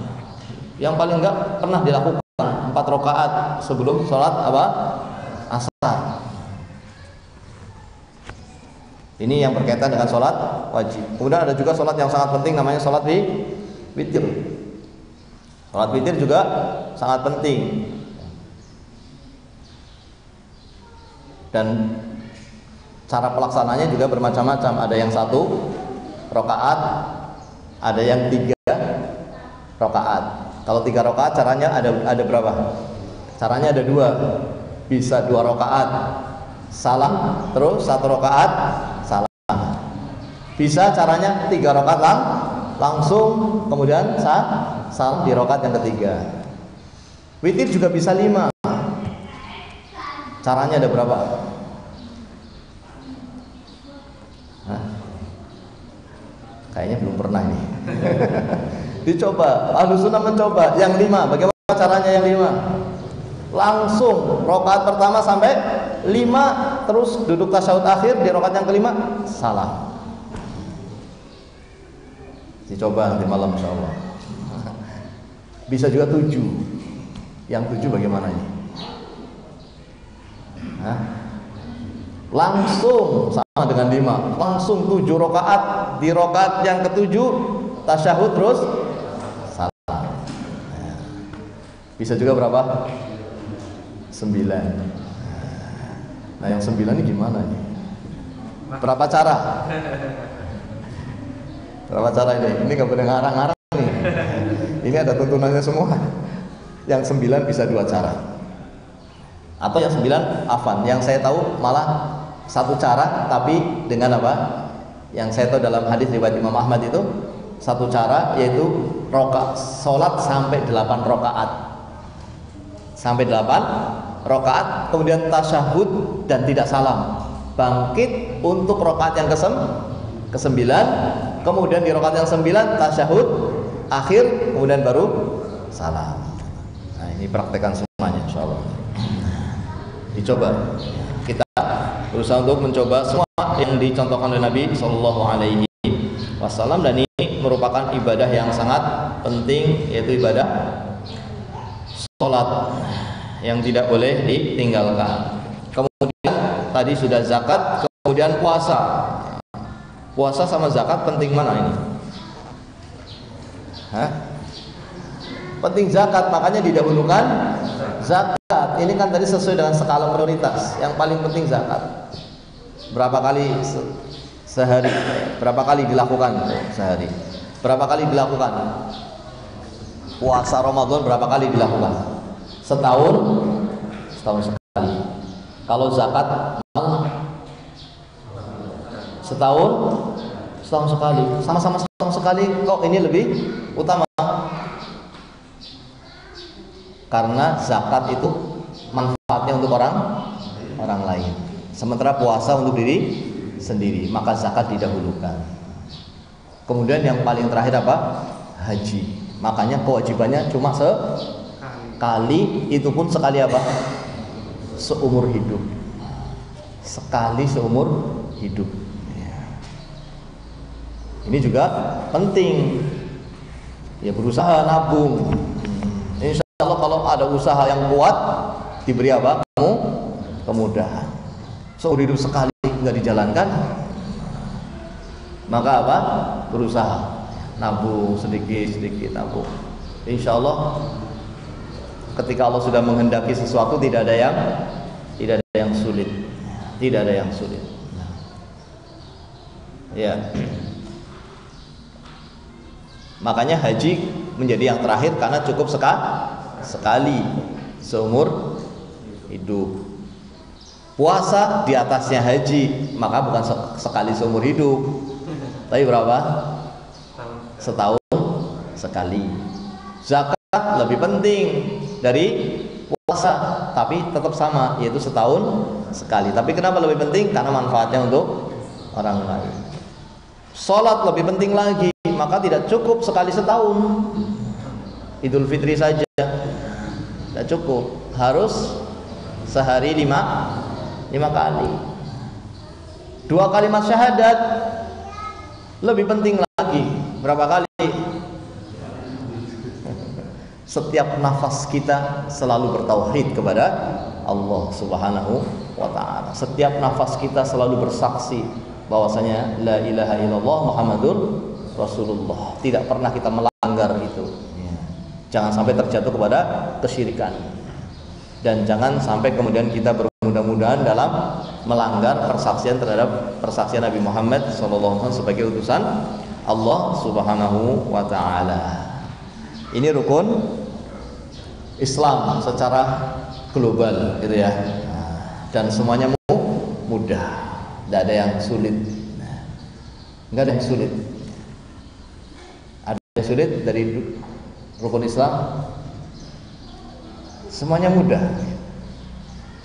Yang paling enggak pernah dilakukan 4 rakaat sebelum sholat apa? Asar. Ini yang berkaitan dengan sholat wajib. Kemudian ada juga sholat yang sangat penting, namanya sholat witir. Sholat witir juga sangat penting. Dan cara pelaksananya juga bermacam-macam. Ada yang 1 rakaat, ada yang 3 rakaat. Kalau 3 rakaat caranya ada berapa? Caranya ada 2. Bisa 2 rakaat salam, terus 1 rakaat salam. Bisa caranya 3 rakaat langsung, kemudian salam di rakaat yang ketiga. Witir juga bisa 5. Caranya ada berapa? Kayaknya belum pernah ini. Dicoba, Ahlussunnah mencoba yang 5. Bagaimana caranya yang 5? Langsung rakaat pertama sampai 5, terus duduk tasyahud akhir, di rakaat yang kelima salam. Dicoba nanti malam insyaallah. Bisa juga 7. Yang 7 bagaimana ini? Hah? Langsung sama dengan 5, langsung 7 rakaat, di rakaat yang ke-7 tasyahud terus salam. Bisa juga berapa? 9. Nah yang 9 ini gimana nih? Berapa cara? Berapa cara ini? Ini gak boleh ngarang-ngarang nih. Ini ada tuntunannya semua. Yang 9 bisa 2 cara. Atau yang 9 afan. Yang saya tahu malah 1 cara, tapi dengan apa? Yang saya tahu dalam hadis riwayat Imam Ahmad itu 1 cara, yaitu sholat sampai 8 rakaat. Sampai 8 rakaat, kemudian tasyahud dan tidak salam. Bangkit untuk rakaat yang ke-9, kemudian di rakaat yang 9 tasyahud akhir, kemudian baru salam. Nah, ini praktekkan semuanya insyaallah. Dicoba. Kita berusaha untuk mencoba semua yang dicontohkan oleh Nabi Shallallahu Alaihi Wasallam, dan ini merupakan ibadah yang sangat penting, yaitu ibadah sholat yang tidak boleh ditinggalkan. Kemudian tadi sudah zakat, kemudian puasa. Puasa sama zakat penting mana ini? Hah? Penting zakat, makanya didahulukan zakat. Ini kan tadi sesuai dengan skala prioritas. Yang paling penting zakat. Berapa kali sehari? Berapa kali dilakukan sehari? Berapa kali dilakukan? Puasa Ramadan berapa kali dilakukan? Setahun sekali. Kalau zakat setahun sekali. Sama-sama setahun sekali. Kok ini lebih utama? Karena zakat itu manfaatnya untuk orang lain, sementara puasa untuk diri sendiri, maka zakat didahulukan. Kemudian yang paling terakhir apa? Haji. Makanya kewajibannya cuma sekali, itu pun sekali apa? Seumur hidup. Sekali seumur hidup. Ini juga penting. Ya, berusaha nabung. Insya Allah kalau ada usaha yang kuat, diberi apa? Kemudahan. Seumur hidup sekali nggak dijalankan, maka apa? Berusaha nabung sedikit nabung. Insya Allah ketika Allah sudah menghendaki sesuatu, tidak ada yang sulit, Ya. Makanya haji menjadi yang terakhir karena cukup sekali seumur hidup. Puasa di atasnya haji, maka bukan sekali seumur hidup, tapi berapa? Setahun sekali. Zakat lebih penting dari puasa, tapi tetap sama, yaitu setahun sekali. Tapi kenapa lebih penting? Karena manfaatnya untuk orang lain. Sholat lebih penting lagi, maka tidak cukup sekali setahun. Idul Fitri saja tidak cukup, harus sehari 5 kali. 2 kalimat syahadat lebih penting lagi. Berapa kali? Setiap nafas kita selalu bertauhid kepada Allah Subhanahu wa ta'ala. Setiap nafas kita selalu bersaksi bahwasanya la ilaha illallah Muhammadur Rasulullah. Tidak pernah kita melanggar itu. Jangan sampai terjatuh kepada kesyirikan, dan jangan sampai kemudian kita bermudah-mudahan dalam melanggar persaksian terhadap persaksian Nabi Muhammad SAW sebagai utusan Allah Subhanahu wa ta'ala. Ini rukun Islam secara global gitu ya. Dan semuanya mudah, tidak ada yang sulit. Enggak ada yang sulit. Ada yang sulit dari rukun Islam? Semuanya mudah.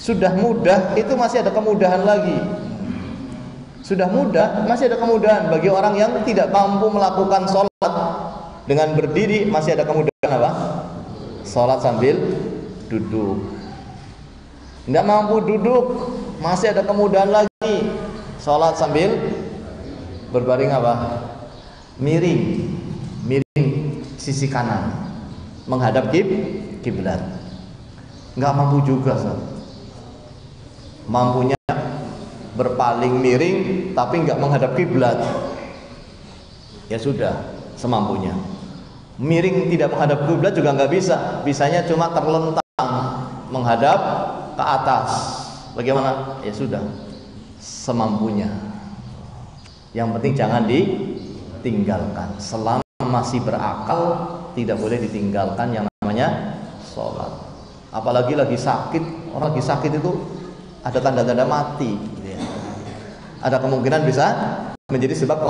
Sudah mudah, itu masih ada kemudahan lagi. Sudah mudah, masih ada kemudahan bagi orang yang tidak mampu melakukan sholat dengan berdiri, masih ada kemudahan apa? Sholat sambil duduk. Tidak mampu duduk, masih ada kemudahan lagi. Sholat sambil berbaring apa? Miring sisi kanan, menghadap kiblat. Nggak mampu juga, mampunya berpaling miring tapi nggak menghadap kiblat. Ya sudah, semampunya. Miring tidak menghadap kiblat juga nggak bisa. Bisanya cuma terlentang menghadap ke atas. Bagaimana? Ya sudah, semampunya. Yang penting jangan ditinggalkan. Selama masih berakal, tidak boleh ditinggalkan yang namanya sholat. Apalagi lagi sakit. Orang lagi sakit itu ada tanda-tanda mati, ada kemungkinan bisa menjadi sebab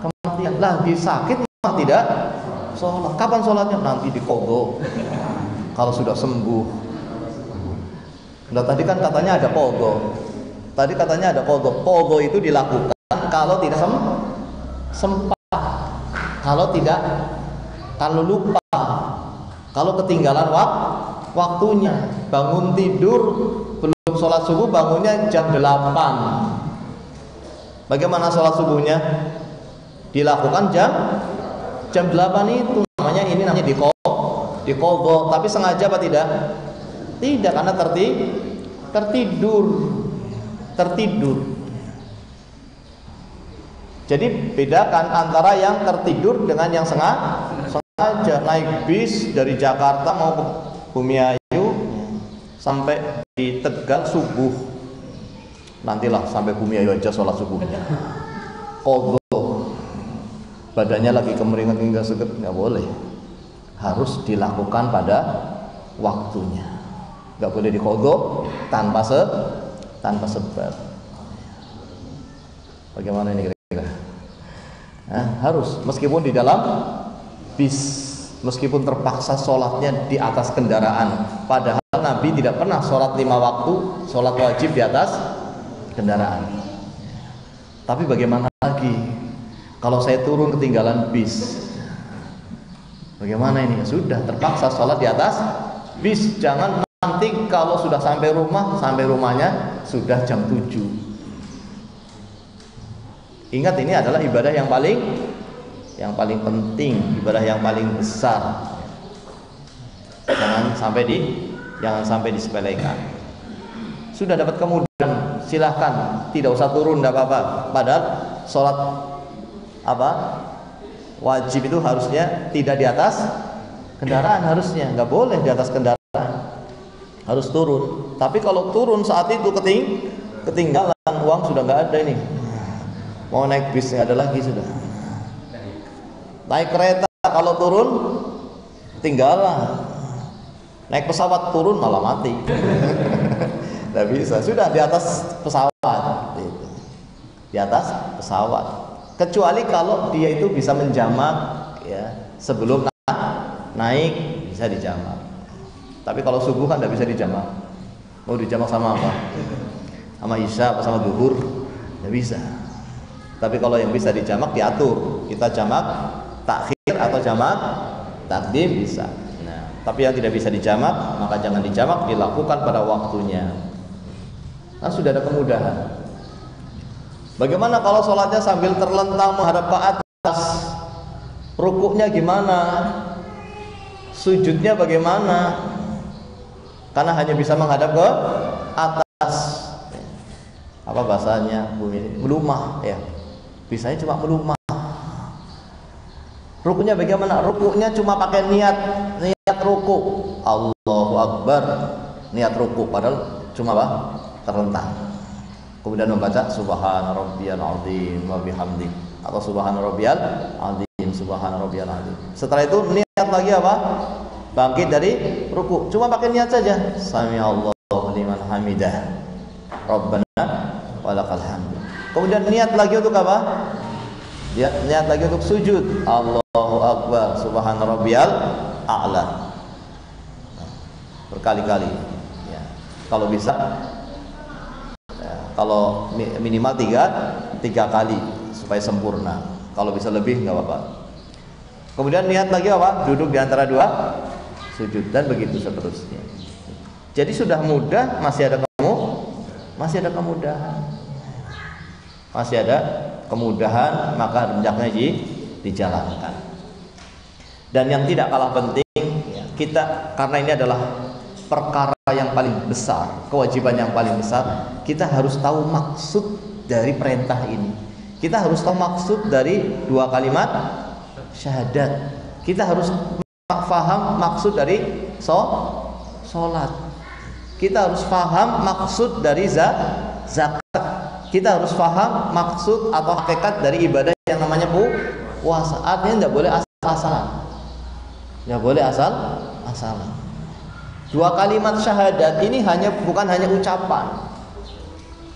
kematian. Lagi sakit malah tidak sholat. Kapan sholatnya? Nanti diqadha kalau sudah sembuh. Nah, tadi kan katanya ada qadha. Tadi katanya ada qadha. Qadha itu dilakukan kalau tidak sempat, kalau lupa, kalau ketinggalan waktunya. Bangun tidur belum sholat subuh, bangunnya jam 8. Bagaimana sholat subuhnya? Dilakukan jam 8 itu namanya, ini namanya diqadha. Tapi sengaja apa tidak? Tidak, karena tertidur. Jadi bedakan antara yang tertidur dengan yang sengaja. Naik bis dari Jakarta mau ke Bumiayu sampai di Tegal subuh. Nantilah sampai Bumiayu aja sholat subuhnya. Qadha. Badannya lagi kemeringat hingga seget, nggak boleh. Harus dilakukan pada waktunya. Nggak boleh diqadha tanpa sebab. Bagaimana ini kira-kira? Harus, meskipun di dalam bis, meskipun terpaksa sholatnya di atas kendaraan. Padahal Nabi tidak pernah sholat 5 waktu, sholat wajib di atas kendaraan. Tapi bagaimana lagi kalau saya turun ketinggalan bis? Bagaimana ini? Sudah terpaksa sholat di atas bis. Jangan nanti kalau sudah sampai rumahnya sudah jam 7. Ingat, ini adalah ibadah yang paling penting, ibadah yang paling besar. Jangan sampai disepelekan. Sudah dapat kemudahan, silahkan, tidak usah turun, tidak apa-apa. Padahal sholat wajib itu harusnya tidak di atas kendaraan, harusnya nggak boleh di atas kendaraan, harus turun. Tapi kalau turun saat itu ketinggalan, uang sudah nggak ada ini, mau naik bis nggak ada lagi sudah. Naik kereta kalau turun ketinggalan, naik pesawat turun malah mati. Tidak bisa, sudah di atas pesawat, di atas pesawat. Kecuali kalau dia itu bisa menjamak, ya, sebelum naik bisa dijamak. Tapi kalau subuh kan tidak bisa dijamak. Mau dijamak sama apa? Sama isya apa sama duhur? Tidak bisa. Tapi kalau yang bisa dijamak diatur, kita jamak takhir atau jamak takdim bisa. Nah, tapi yang tidak bisa dijamak, maka jangan dijamak, dilakukan pada waktunya. Nah, sudah ada kemudahan. Bagaimana kalau sholatnya sambil terlentang menghadap ke atas? Rukuknya gimana? Sujudnya bagaimana? Karena hanya bisa menghadap ke atas. Apa bahasanya? Melumah, ya. Bisanya cuma melumah. Rukuknya bagaimana? Rukuknya cuma pakai niat rukuk. Allahu Akbar, niat rukuk, padahal cuma apa? Terlentang. Kemudian membaca subhana rabbiyal azim wa bihamdi, atau subhana rabbiyal azim, subhana rabbiyal azim. Setelah itu niat lagi apa? Bangkit dari rukuk. Cuma pakai niat saja. Sami Allahu liman hamidah. Rabbana walakal hamd. Kemudian niat lagi untuk apa? Niat lagi untuk sujud. Allahu Akbar, subhana rabbiyal a'la. Berkali-kali, ya. Kalau bisa, ya, Kalau minimal tiga kali supaya sempurna. Kalau bisa lebih nggak apa-apa. Kemudian niat lagi apa? Duduk di antara dua sujud dan begitu seterusnya. Jadi sudah mudah, masih ada kemudahan. Masih ada kemudahan, maka hendaknya dijalankan. Dan yang tidak kalah penting, kita, karena ini adalah perkara yang paling besar, kewajiban yang paling besar, kita harus tahu maksud dari perintah ini. Kita harus tahu maksud dari dua kalimat syahadat. Kita harus paham maksud dari sholat. Kita harus paham maksud dari zakat. Kita harus paham maksud atau hakikat dari ibadah yang namanya puasa. Artinya tidak boleh asal-asalan. Tidak boleh asal-asalan. Dua kalimat syahadat ini bukan hanya ucapan.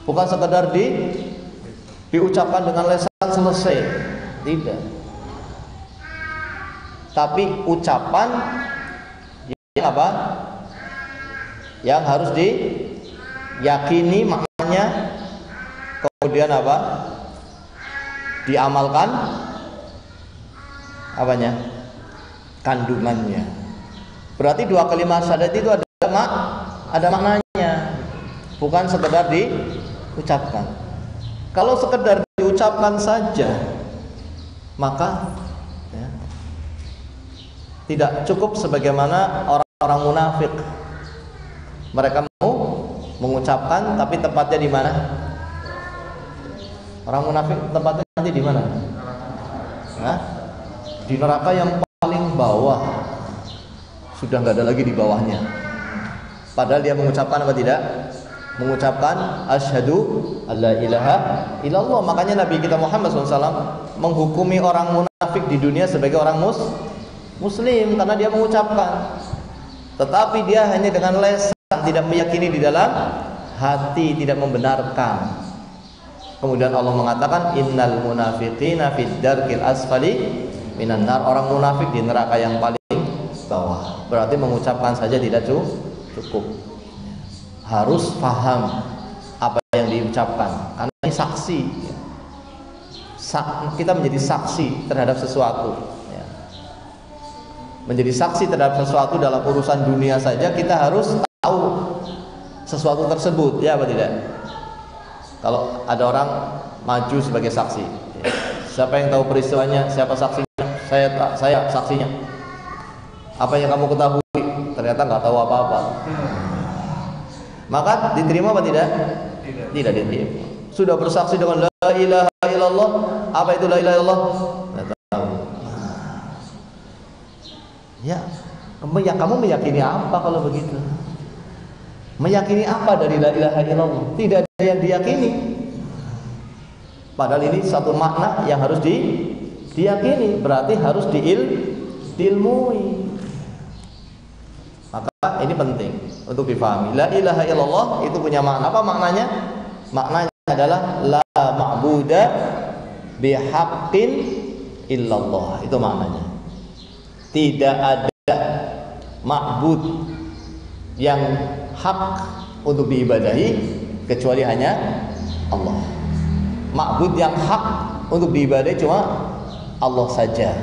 Bukan sekedar diucapkan dengan lisan selesai. Tidak. Tapi ucapan yang apa? Yang harus diyakini maknanya, kemudian apa? Diamalkan apanya? Kandungannya. Berarti dua kalimat syahadat itu ada maknanya, bukan sekedar diucapkan. Kalau sekedar diucapkan saja, maka tidak cukup sebagaimana orang-orang munafik. Mereka mau mengucapkan, tapi tempatnya di mana? Orang munafik tempatnya nanti di mana? Di neraka yang paling bawah. Sudah nggak ada lagi di bawahnya. Padahal dia mengucapkan apa tidak? Mengucapkan asyhadu alla ilaha illallah. Makanya Nabi kita Muhammad SAW menghukumi orang munafik di dunia sebagai orang muslim karena dia mengucapkan. Tetapi dia hanya dengan lisan, tidak meyakini di dalam hati, tidak membenarkan. Kemudian Allah mengatakan innal munafiqina fid darkil asfali minan nar. Orang munafik di neraka yang paling bawah. Berarti mengucapkan saja tidak cukup. Harus paham apa yang diucapkan. Karena ini saksi. Kita menjadi saksi terhadap sesuatu. Menjadi saksi terhadap sesuatu dalam urusan dunia saja, kita harus tahu sesuatu tersebut, ya apa tidak? Kalau ada orang maju sebagai saksi, siapa yang tahu peristiwanya? Siapa saksinya? Saya saksinya. Apa yang kamu ketahui? Ternyata nggak tahu apa-apa. Maka diterima apa tidak? Tidak diterima. Sudah bersaksi dengan la ilaha illallah. Apa itu la ilaha illallah? Tidak tahu. Ya, kamu meyakini apa kalau begitu? Meyakini apa dari la ilaha illallah? Tidak ada yang diyakini. Padahal ini satu makna yang harus diyakini, berarti harus diilmui. Maka ini penting untuk difahami. La ilaha illallah itu punya makna apa maknanya? Maknanya adalah la ma'buda bihaqqin illallah. Itu maknanya. Tidak ada ma'bud yang hak untuk diibadahi kecuali hanya Allah. Ma'bud yang hak untuk diibadahi cuma Allah saja.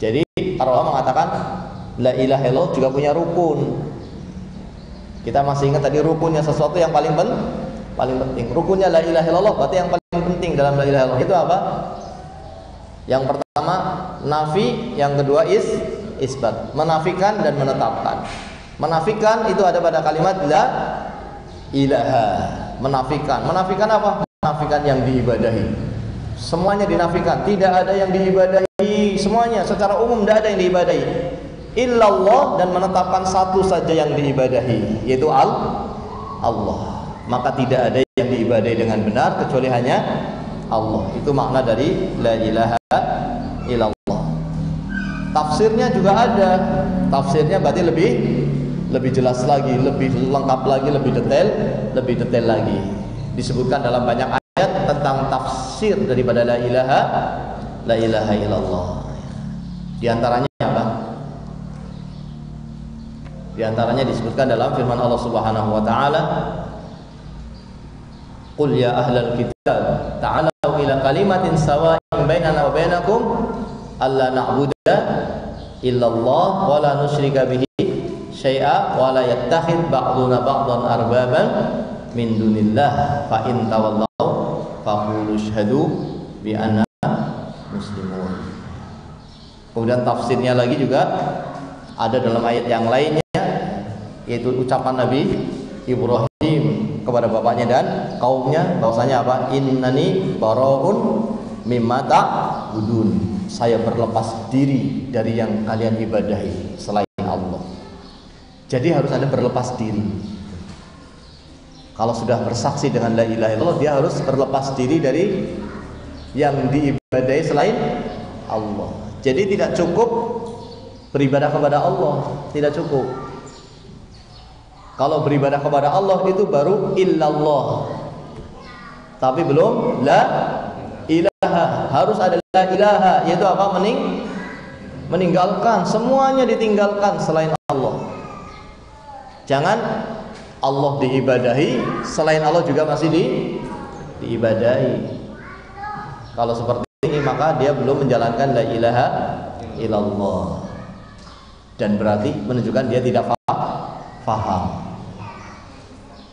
Jadi para ulama mengatakan la ilaha illallah juga punya rukun. Kita masih ingat tadi rukunnya sesuatu yang paling penting. Rukunnya la ilaha illallah berarti yang paling penting dalam la ilaha illallah itu apa? Yang pertama nafi, yang kedua isbat, menafikan dan menetapkan. Menafikan itu ada pada kalimat la ilaha. Menafikan apa? Menafikan yang diibadahi. Semuanya dinafikan, tidak ada yang diibadahi, semuanya secara umum tidak ada yang diibadahi. Illallah, dan menetapkan satu saja yang diibadahi, yaitu Allah. Maka tidak ada yang diibadahi dengan benar kecuali hanya Allah. Itu makna dari la ilaha illallah. Tafsirnya juga ada. Tafsirnya berarti lebih jelas lagi, lebih lengkap lagi, lebih detail lagi. Disebutkan dalam banyak ayat tentang tafsir daripada la ilaha illallah. Di antaranya apa? Di antaranya disebutkan dalam firman Allah Subhanahu wa taala, Qul ya ahlal kitab ta'alau ila kalimatin sawa'in bainana wa bainakum alla na'budu illallah wa la nusyrika bihi syai'a wa la yattakhidh ba'duna ba'dan arbaban min dunillah fa in tawallaw faqulu syhadu bi anna muslimun. Kemudian tafsirnya lagi juga ada dalam ayat yang lainnya, yaitu ucapan Nabi Ibrahim kepada bapaknya dan kaumnya bahwasanya apa? Innani bara'un mimma ta'budun. Saya berlepas diri dari yang kalian ibadahi selain Allah. Jadi harus ada berlepas diri. Kalau sudah bersaksi dengan la ilaha illallah, dia harus berlepas diri dari yang diibadahi selain Allah. Jadi tidak cukup beribadah kepada Allah, tidak cukup. Kalau beribadah kepada Allah itu baru illallah. Tapi belum la ilaha. Harus ada la ilaha, yaitu apa? Meninggalkan, semuanya ditinggalkan selain Allah. Jangan Allah diibadahi, selain Allah juga masih diibadahi. Kalau seperti ini maka dia belum menjalankan la ilaha illallah, dan berarti menunjukkan dia tidak faham.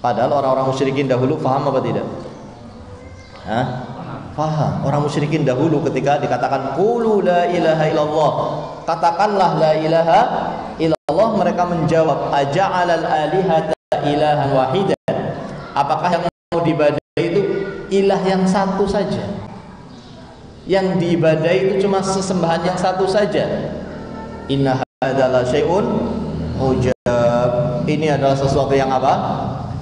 Padahal orang-orang musyrikin dahulu faham apa tidak? Faham. Orang musyrikin dahulu ketika dikatakan qulu la ilaha illallah, katakanlah la ilaha illallah, mereka menjawab aja'alal alihata ilahan wahidan, apakah yang mau diibadahi itu ilah yang satu saja? Yang diibadahi itu cuma sesembahan yang satu saja. Inna hadzal syai'un ujab. Ini adalah sesuatu yang apa?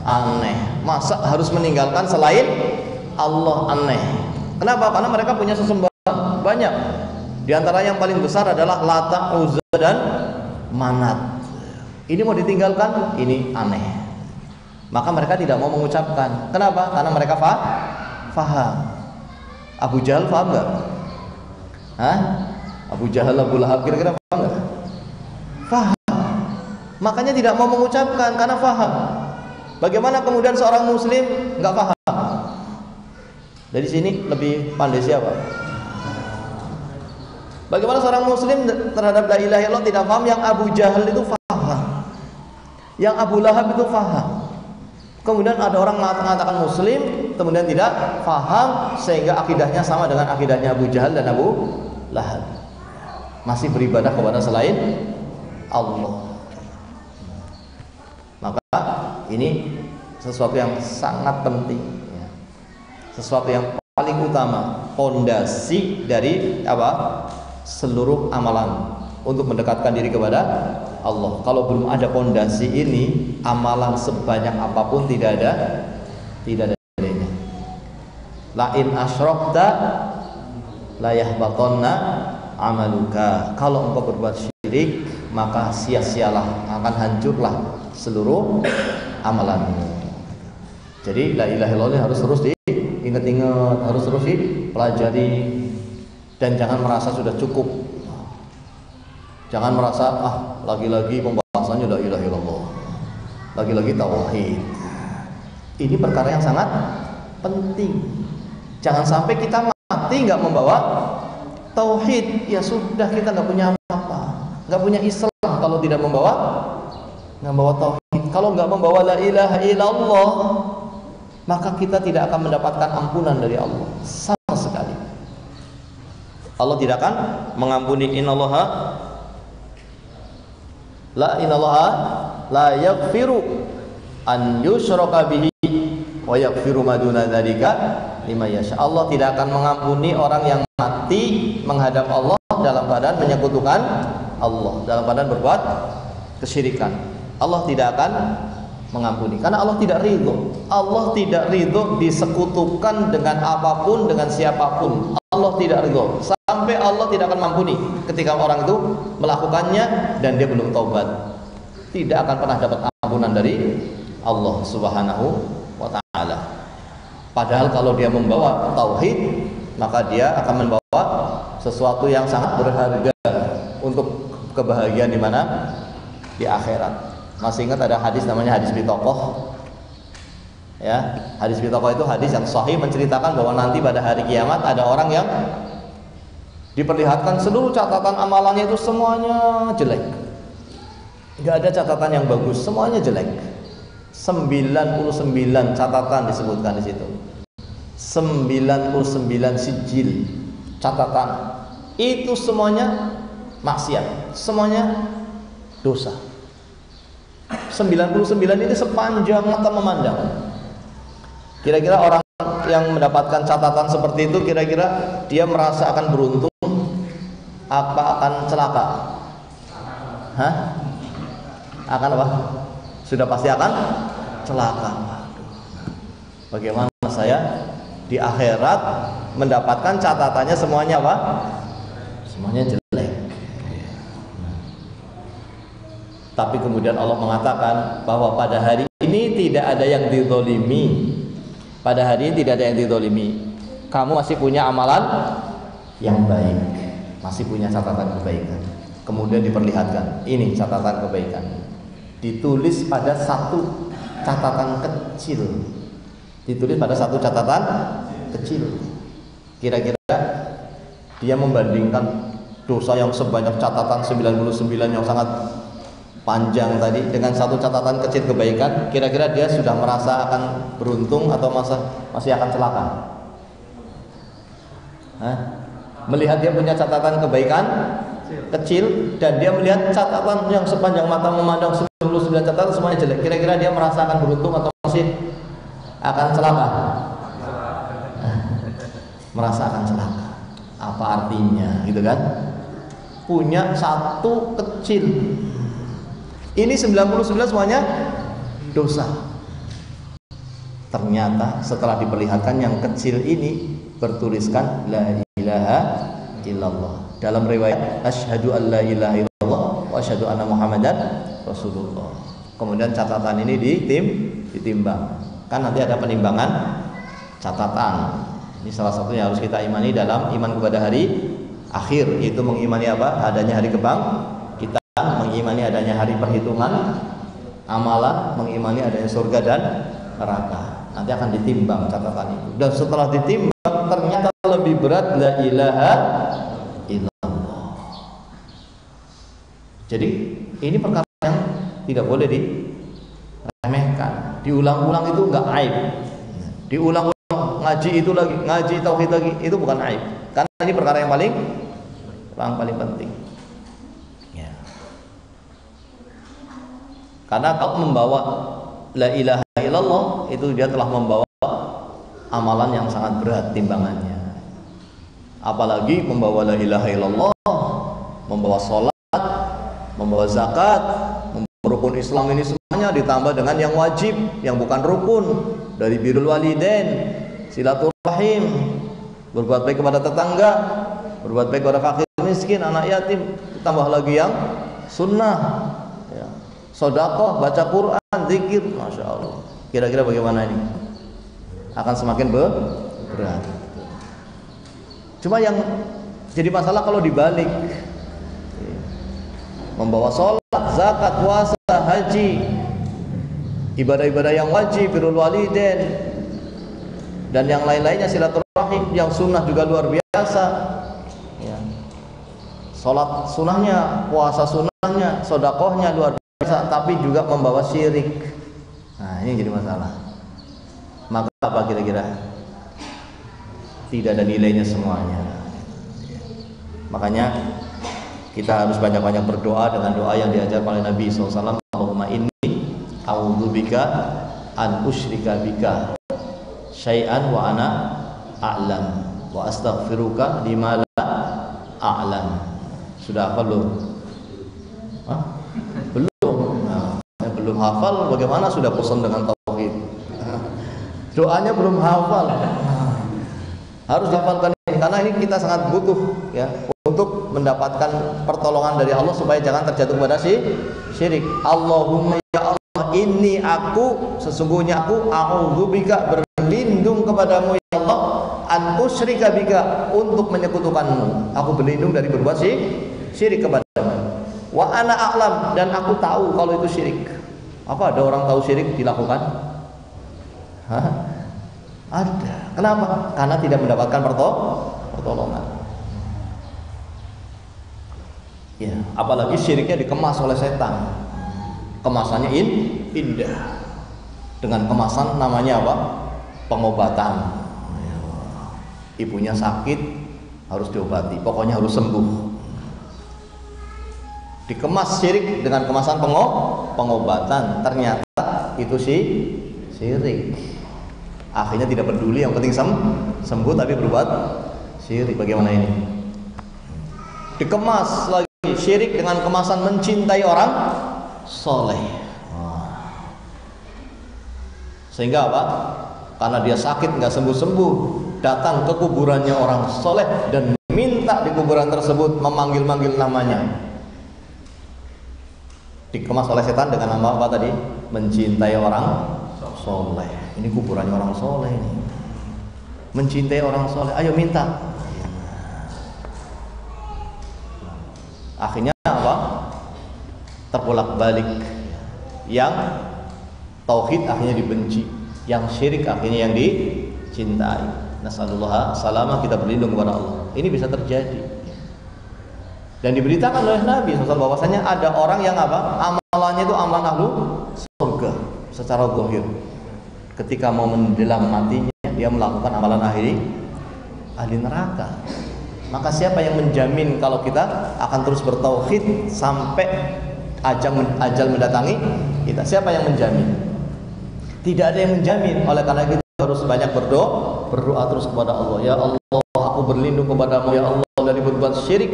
Aneh. Masa harus meninggalkan selain Allah? Aneh. Kenapa? Karena mereka punya sesembahan banyak. Di antara yang paling besar adalah Lata, Uzza dan Manat. Ini mau ditinggalkan? Ini aneh. Maka mereka tidak mau mengucapkan. Kenapa? Karena mereka faham. Abu Jahal paham nggak? Abu Jahal, Abu Lahab kira-kira paham nggak? Paham. Makanya tidak mau mengucapkan karena paham. Bagaimana kemudian seorang muslim nggak paham? Dari sini lebih pandai siapa? Bagaimana seorang muslim terhadap la ilaha illallah tidak paham? Yang Abu Jahal itu paham, yang Abu Lahab itu paham. Kemudian ada orang mengatakan muslim, kemudian tidak faham, sehingga akidahnya sama dengan akidahnya Abu Jahal dan Abu Lahab. Masih beribadah kepada selain Allah. Maka ini sesuatu yang sangat penting, sesuatu yang paling utama, pondasi dari apa? Seluruh amalan untuk mendekatkan diri kepada Allah. Kalau belum ada pondasi ini, amalan sebanyak apapun tidak ada nilainya. La in asyrakta la yahbatanna amaluka. Kalau engkau berbuat syirik, maka sia-sialah, akan hancurlah seluruh amalanmu. Jadi la ilaha illallah harus terus diingat-ingat, harus terus dipelajari, dan jangan merasa sudah cukup. Jangan merasa lagi-lagi pembahasannya la ilaha illallah, lagi-lagi tauhid. Ini perkara yang sangat penting. Jangan sampai kita mati nggak membawa tauhid. Ya sudah, kita nggak punya apa-apa, nggak punya Islam kalau tidak membawa tauhid. Kalau nggak membawa la ilaha illallah, maka kita tidak akan mendapatkan ampunan dari Allah sama sekali. Allah tidak akan mengampuni. Innallaha la yaghfiru an yushraka bihi wa yaghfiru ma duna dzalika liman yasha. Allah tidak akan mengampuni orang yang mati menghadap Allah dalam keadaan menyekutukan Allah, dalam keadaan berbuat kesyirikan. Allah tidak akan mengampuni karena Allah tidak ridho. Allah tidak ridho disekutukan dengan apapun, dengan siapapun. Allah tidak ridho, sampai Allah tidak akan mengampuni ketika orang itu melakukannya dan dia belum taubat. Tidak akan pernah dapat ampunan dari Allah Subhanahu wa ta'ala. Padahal kalau dia membawa tauhid, maka dia akan membawa sesuatu yang sangat berharga untuk kebahagiaan di mana? Di akhirat. Masih ingat ada hadis namanya hadis bitokoh, Ya, hadis bitaqah itu hadis yang sahih menceritakan bahwa nanti pada hari kiamat ada orang yang diperlihatkan seluruh catatan amalannya itu semuanya jelek. Enggak ada catatan yang bagus, semuanya jelek. 99 catatan disebutkan di situ. 99 sijil catatan. Itu semuanya maksiat, semuanya dosa. 99 ini sepanjang mata memandang. Kira-kira orang yang mendapatkan catatan seperti itu, kira-kira dia merasa akan beruntung apa akan celaka? Hah? Akan apa? Sudah pasti akan celaka. Bagaimana saya di akhirat mendapatkan catatannya semuanya apa? Semuanya jelek. Tapi kemudian Allah mengatakan bahwa pada hari ini tidak ada yang dizalimi. Pada hari ini tidak ada yang dizalimi. Kamu masih punya amalan yang baik, masih punya catatan kebaikan. Kemudian diperlihatkan, ini catatan kebaikan. Ditulis pada satu catatan kecil. Ditulis pada satu catatan kecil. Kira-kira dia membandingkan dosa yang sebanyak catatan 99 yang sangat panjang tadi dengan satu catatan kecil kebaikan, kira-kira dia sudah merasa akan beruntung atau masih akan celaka? Hah? Melihat dia punya catatan kebaikan kecil dan dia melihat catatan yang sepanjang mata memandang 99 catatan semuanya jelek, kira-kira dia merasa akan beruntung atau masih akan celaka? Merasa akan celaka. Apa artinya gitu kan? Punya satu kecil, ini 99 semuanya dosa. Ternyata setelah diperlihatkan yang kecil ini bertuliskan la ilaha illallah. Dalam riwayat asyhadu an la ilaha illallah wa asyhadu anna muhammadan rasulullah. Kemudian catatan ini ditimbang. Kan nanti ada penimbangan catatan. Ini salah satu yang harus kita imani dalam iman kepada hari akhir, yaitu mengimani apa? Adanya hari kebangkitan, mengimani adanya hari perhitungan amalan, mengimani adanya surga dan neraka. Nanti akan ditimbang catatan itu. Dan setelah ditimbang ternyata lebih berat la ilaha illallah. Jadi ini perkara yang tidak boleh diremehkan. Diulang-ulang itu enggak aib. Diulang-ulang ngaji itu lagi, ngaji tauhid lagi, itu bukan aib. Karena ini perkara yang paling penting. Ya. Karena kalau membawa la ilaha illallah itu dia telah membawa amalan yang sangat berat timbangannya. Apalagi membawa la ilaha illallah, membawa sholat, membawa zakat, membawa rukun Islam ini semuanya ditambah dengan yang wajib, yang bukan rukun, dari birrul walidain, silaturahim, berbuat baik kepada tetangga, berbuat baik kepada fakir miskin, anak yatim, ditambah lagi yang sunnah, ya, sedekah, baca Quran, zikir, masya Allah. Kira-kira bagaimana ini? Akan semakin berat. Cuma yang jadi masalah kalau dibalik, membawa sholat, zakat, puasa, haji, ibadah-ibadah yang wajib, birrul walidain, dan yang lain-lainnya, silaturahim, yang sunnah juga luar biasa. Ya. Sholat sunnahnya, puasa sunnahnya, sodakohnya luar biasa, tapi juga membawa syirik. Nah, ini jadi masalah. Maka apa kira-kira? Tidak ada nilainya semuanya. Makanya kita harus banyak-banyak berdoa dengan doa yang diajar oleh Nabi SAW. Allahumma inni a'udzubika an usyrika bika syai'an wa ana a'lam wa astaghfiruka lima la a'lam. Sudah hafal belum? Hah? Belum. Nah, belum hafal, bagaimana sudah bosan dengan tauhid? Doanya belum hafal. Harus dihafalkan ini, karena ini kita sangat butuh ya untuk mendapatkan pertolongan dari Allah supaya jangan terjatuh pada syirik. Allahumma ya Allah, inni aku, sesungguhnya aku a'udzubika, berlindung kepadamu ya Allah, an usyrika bika, untuk menyekutukanmu. Aku berlindung dari berbuat syirik kepadamu. Wa ana a'lam, dan aku tahu kalau itu syirik. Apa ada orang tahu syirik dilakukan? Hah? Ada. Kenapa? Karena tidak mendapatkan pertolongan. Ya, apalagi syiriknya dikemas oleh setan. Kemasannya indah. Dengan kemasan namanya apa? Pengobatan. Ibunya sakit, harus diobati. Pokoknya harus sembuh. Dikemas syirik dengan kemasan pengobatan. Ternyata itu syirik. Akhirnya tidak peduli, yang penting sembuh, tapi berbuat syirik. Bagaimana ini? Dikemas lagi syirik dengan kemasan mencintai orang soleh. Sehingga apa? Karena dia sakit nggak sembuh-sembuh, datang ke kuburannya orang soleh dan minta di kuburan tersebut, memanggil-manggil namanya. Dikemas oleh setan dengan nama apa tadi? Mencintai orang soleh. Ini kuburannya orang soleh ini. Mencintai orang soleh, ayo minta. Akhirnya apa? Terbolak-balik. Yang tauhid akhirnya dibenci, yang syirik akhirnya yang dicintai. Nasallallahu salamah, kita berlindung kepada Allah. Ini bisa terjadi. Dan diberitakan oleh Nabi SAW bahwasanya ada orang yang apa? Amalannya itu amalan ahlu surga secara zahir. Ketika mau menjelang matinya, dia melakukan amalan ahli neraka. Maka siapa yang menjamin kalau kita akan terus bertauhid sampai ajal mendatangi kita? Siapa yang menjamin? Tidak ada yang menjamin. Oleh karena itu harus banyak berdoa terus kepada Allah. Ya Allah, aku berlindung kepadamu ya Allah dari berbuat syirik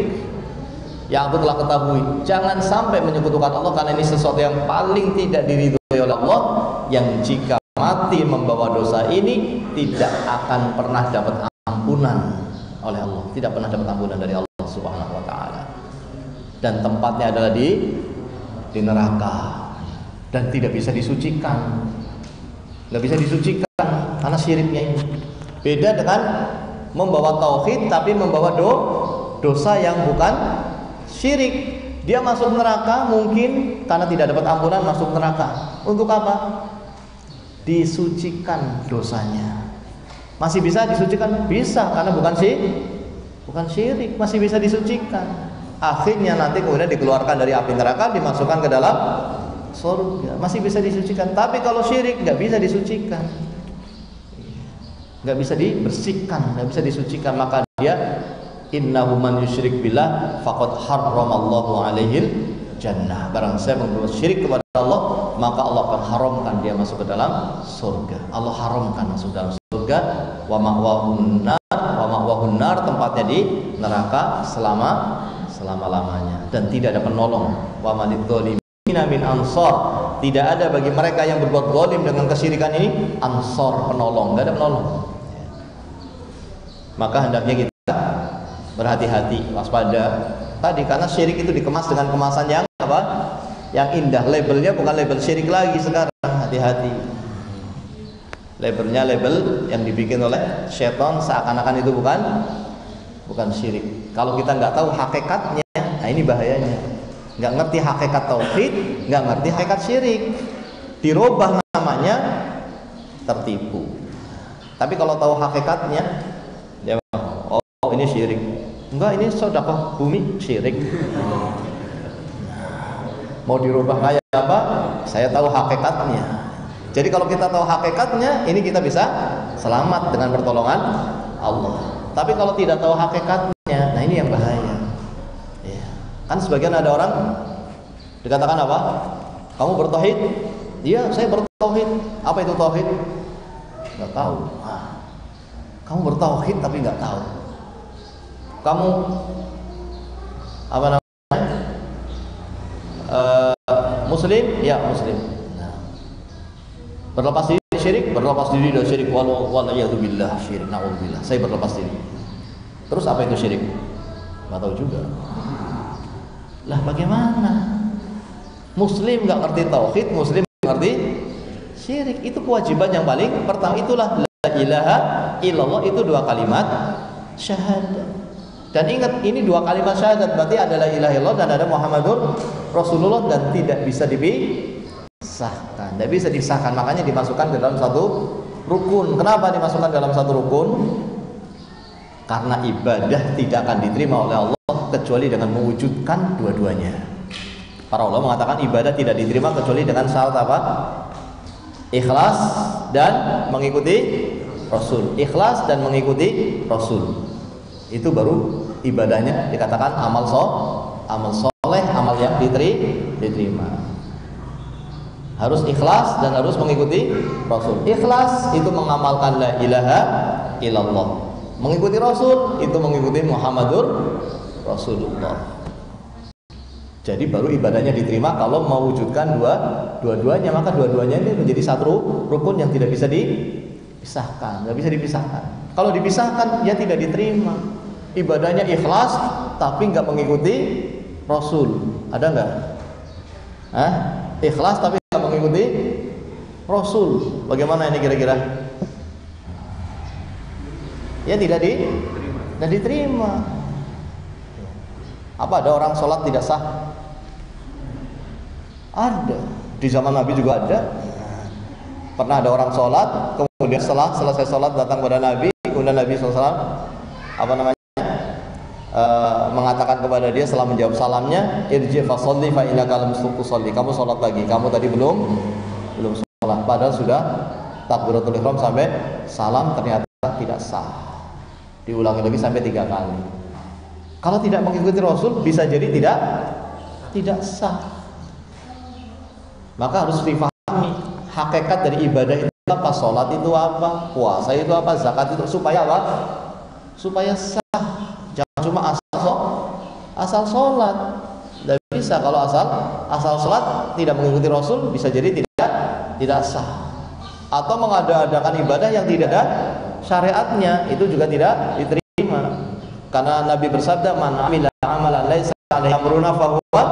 yang aku telah ketahui. Jangan sampai menyekutukan Allah, karena ini sesuatu yang paling tidak diridhoi oleh Allah, yang jika mati membawa dosa ini tidak akan pernah dapat ampunan oleh Allah, tidak pernah dapat ampunan dari Allah Subhanahu wa taala. Dan tempatnya adalah di neraka dan tidak bisa disucikan. Nggak bisa disucikan karena syiriknya ini. Beda dengan membawa tauhid tapi membawa dosa yang bukan syirik. Dia masuk neraka mungkin karena tidak dapat ampunan, masuk neraka. Untuk apa? Disucikan dosanya. Masih bisa disucikan? Bisa, karena bukan syirik, masih bisa disucikan. Akhirnya nanti kemudian dikeluarkan dari api neraka, dimasukkan ke dalam surga, masih bisa disucikan. Tapi kalau syirik nggak bisa disucikan, nggak bisa dibersihkan, nggak bisa disucikan. Maka dia innahu man yusyrik billah faqad harramallahu alaihil jannah. Barang siapa berbuat syirik kepada Allah, maka Allah akan haramkan dia masuk ke dalam surga. Allah haramkan masuk dalam surga. Wa ma'wahun nar, tempatnya di neraka selama-lamanya, dan tidak ada penolong. Wa manidzalimin min ansor, tidak ada bagi mereka yang berbuat zalim dengan kesyirikan ini ansor, penolong, enggak ada penolong. Maka hendaknya kita berhati-hati, waspada tadi, karena syirik itu dikemas dengan kemasan yang apa? Yang indah. Labelnya bukan label syirik lagi sekarang, hati-hati. Labelnya label yang dibikin oleh syaitan, seakan-akan itu bukan syirik. Kalau kita nggak tahu hakikatnya, nah ini bahayanya. Nggak ngerti hakikat tauhid, nggak ngerti hakikat syirik, dirubah namanya, tertipu. Tapi kalau tahu hakikatnya, dia oh ini syirik. Enggak, ini sedekah bumi, syirik. Mau dirubah kayak apa? Saya tahu hakikatnya. Jadi kalau kita tahu hakikatnya, ini kita bisa selamat dengan pertolongan Allah. Tapi kalau tidak tahu hakikatnya, nah ini yang bahaya. Ya. Kan sebagian ada orang dikatakan apa? Kamu bertauhid? Iya, saya bertauhid. Apa itu tauhid? Nggak tahu. Kamu bertauhid tapi nggak tahu. Kamu apa namanya? Muslim? Ya, muslim. Berlepas diri dari syirik, berlepas diri dari syirik, waliyadzubillah, syirik, na'udzubillah. Saya berlepas diri. Terus apa itu syirik? Nggak tahu juga. Lah bagaimana? Muslim nggak ngerti tauhid, muslim nggak ngerti syirik. Itu kewajiban yang paling pertama. Itulah la ilaha illallah, itu dua kalimat syahadat. Dan ingat, ini dua kalimat syahadat berarti ada la ilaha illallah dan ada Muhammadur Rasulullah, dan tidak bisa dipisahkan, tidak bisa disahkan. Makanya dimasukkan ke dalam satu rukun. Kenapa dimasukkan dalam satu rukun? Karena ibadah tidak akan diterima oleh Allah kecuali dengan mewujudkan dua-duanya. Para ulama mengatakan ibadah tidak diterima kecuali dengan syarat apa? Ikhlas dan mengikuti Rasul. Ikhlas dan mengikuti Rasul. Itu baru ibadahnya dikatakan amal soleh, amal yang diterima. Harus ikhlas dan harus mengikuti Rasul. Ikhlas itu mengamalkan la ilaha illallah. Mengikuti Rasul itu mengikuti Muhammadur Rasulullah. Jadi baru ibadahnya diterima kalau mewujudkan dua-duanya. Maka dua-duanya ini menjadi satu rukun yang tidak bisa dipisahkan. Nggak bisa dipisahkan. Kalau dipisahkan ya tidak diterima. Ibadahnya ikhlas tapi nggak mengikuti Rasul. Ada nggak? Ikhlas tapi nggak mengikuti Rasul. Bagaimana ini kira-kira? Ya tidak diterima. Apa ada orang sholat tidak sah? Ada. Di zaman Nabi juga ada. Pernah ada orang sholat, kemudian setelah selesai sholat datang kepada Nabi, kemudian Nabi SAW mengatakan kepada dia setelah menjawab salamnya, irji fa sholli fa innaka lam tusalli. Kamu sholat lagi. Kamu tadi belum sholat. Padahal sudah takbiratul ihram sampai salam, ternyata tidak sah. Diulangi lagi sampai 3 kali. Kalau tidak mengikuti Rasul bisa jadi tidak sah. Maka harus difahami hakikat dari ibadah itu apa, sholat itu apa, puasa itu apa, zakat itu supaya apa? Supaya sah. Jangan cuma asal sholat. Tidak bisa kalau asal sholat tidak mengikuti Rasul bisa jadi tidak sah. Atau mengada-adakan ibadah yang tidak ada syariatnya itu juga tidak diterima. Karena Nabi bersabda, man amila amalan laisa alaihi amruna fahuwa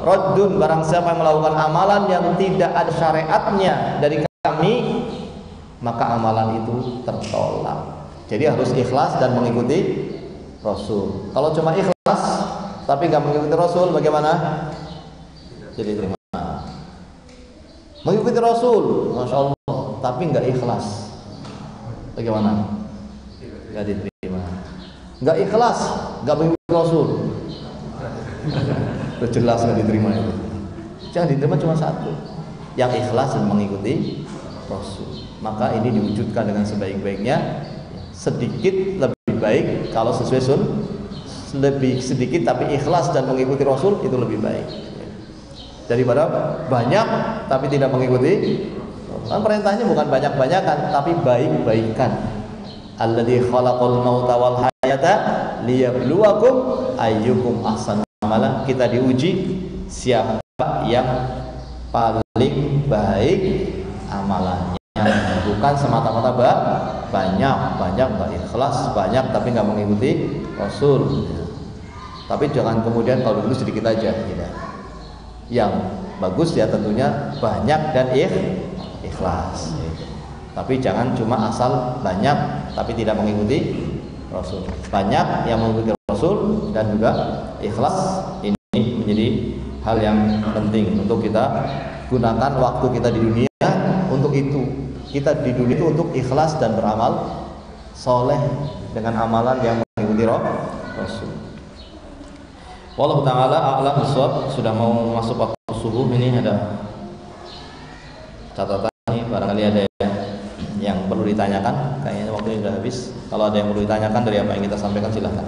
raddun. Barang siapa yang melakukan amalan yang tidak ada syariatnya dari kami, maka amalan itu tertolak. Jadi harus ikhlas dan mengikuti Rasul. Kalau cuma ikhlas tapi nggak mengikuti Rasul, bagaimana? Jadi terima. Mengikuti Rasul, masya Allah, tapi nggak ikhlas, bagaimana? Nggak diterima. Nggak ikhlas, nggak mengikuti Rasul, udah jelas nggak diterima itu. Jangan diterima cuma satu, yang ikhlas dan mengikuti Rasul. Maka ini diwujudkan dengan sebaik-baiknya. Sedikit lebih baik kalau sesuai lebih sedikit tapi ikhlas dan mengikuti Rasul itu lebih baik daripada banyak tapi tidak mengikuti. Kan perintahnya bukan banyak-banyakan tapi baik-baikan. Alladzi khalaqal mauta wal hayata liyabluwakum ayyukum ahsanu amala. Kita diuji siapa yang paling baik amalannya, bukan semata-mata banyak nggak ikhlas, banyak tapi nggak mengikuti Rasul. Tapi jangan kemudian kalau dulu sedikit aja, tidak. Yang bagus ya tentunya banyak dan ikhlas. Tapi jangan cuma asal banyak tapi tidak mengikuti Rasul. Banyak yang mengikuti Rasul dan juga ikhlas, ini menjadi hal yang penting untuk kita gunakan waktu kita di dunia untuk itu. Kita di dunia itu untuk ikhlas dan beramal soleh dengan amalan yang mengikuti Rasul. Wallahu ta'ala a'lam bishawab. Sudah mau masuk waktu subuh, ini ada catatan nih, barangkali ada yang perlu ditanyakan. Kayaknya waktunya sudah habis. Kalau ada yang perlu ditanyakan dari apa yang kita sampaikan silahkan.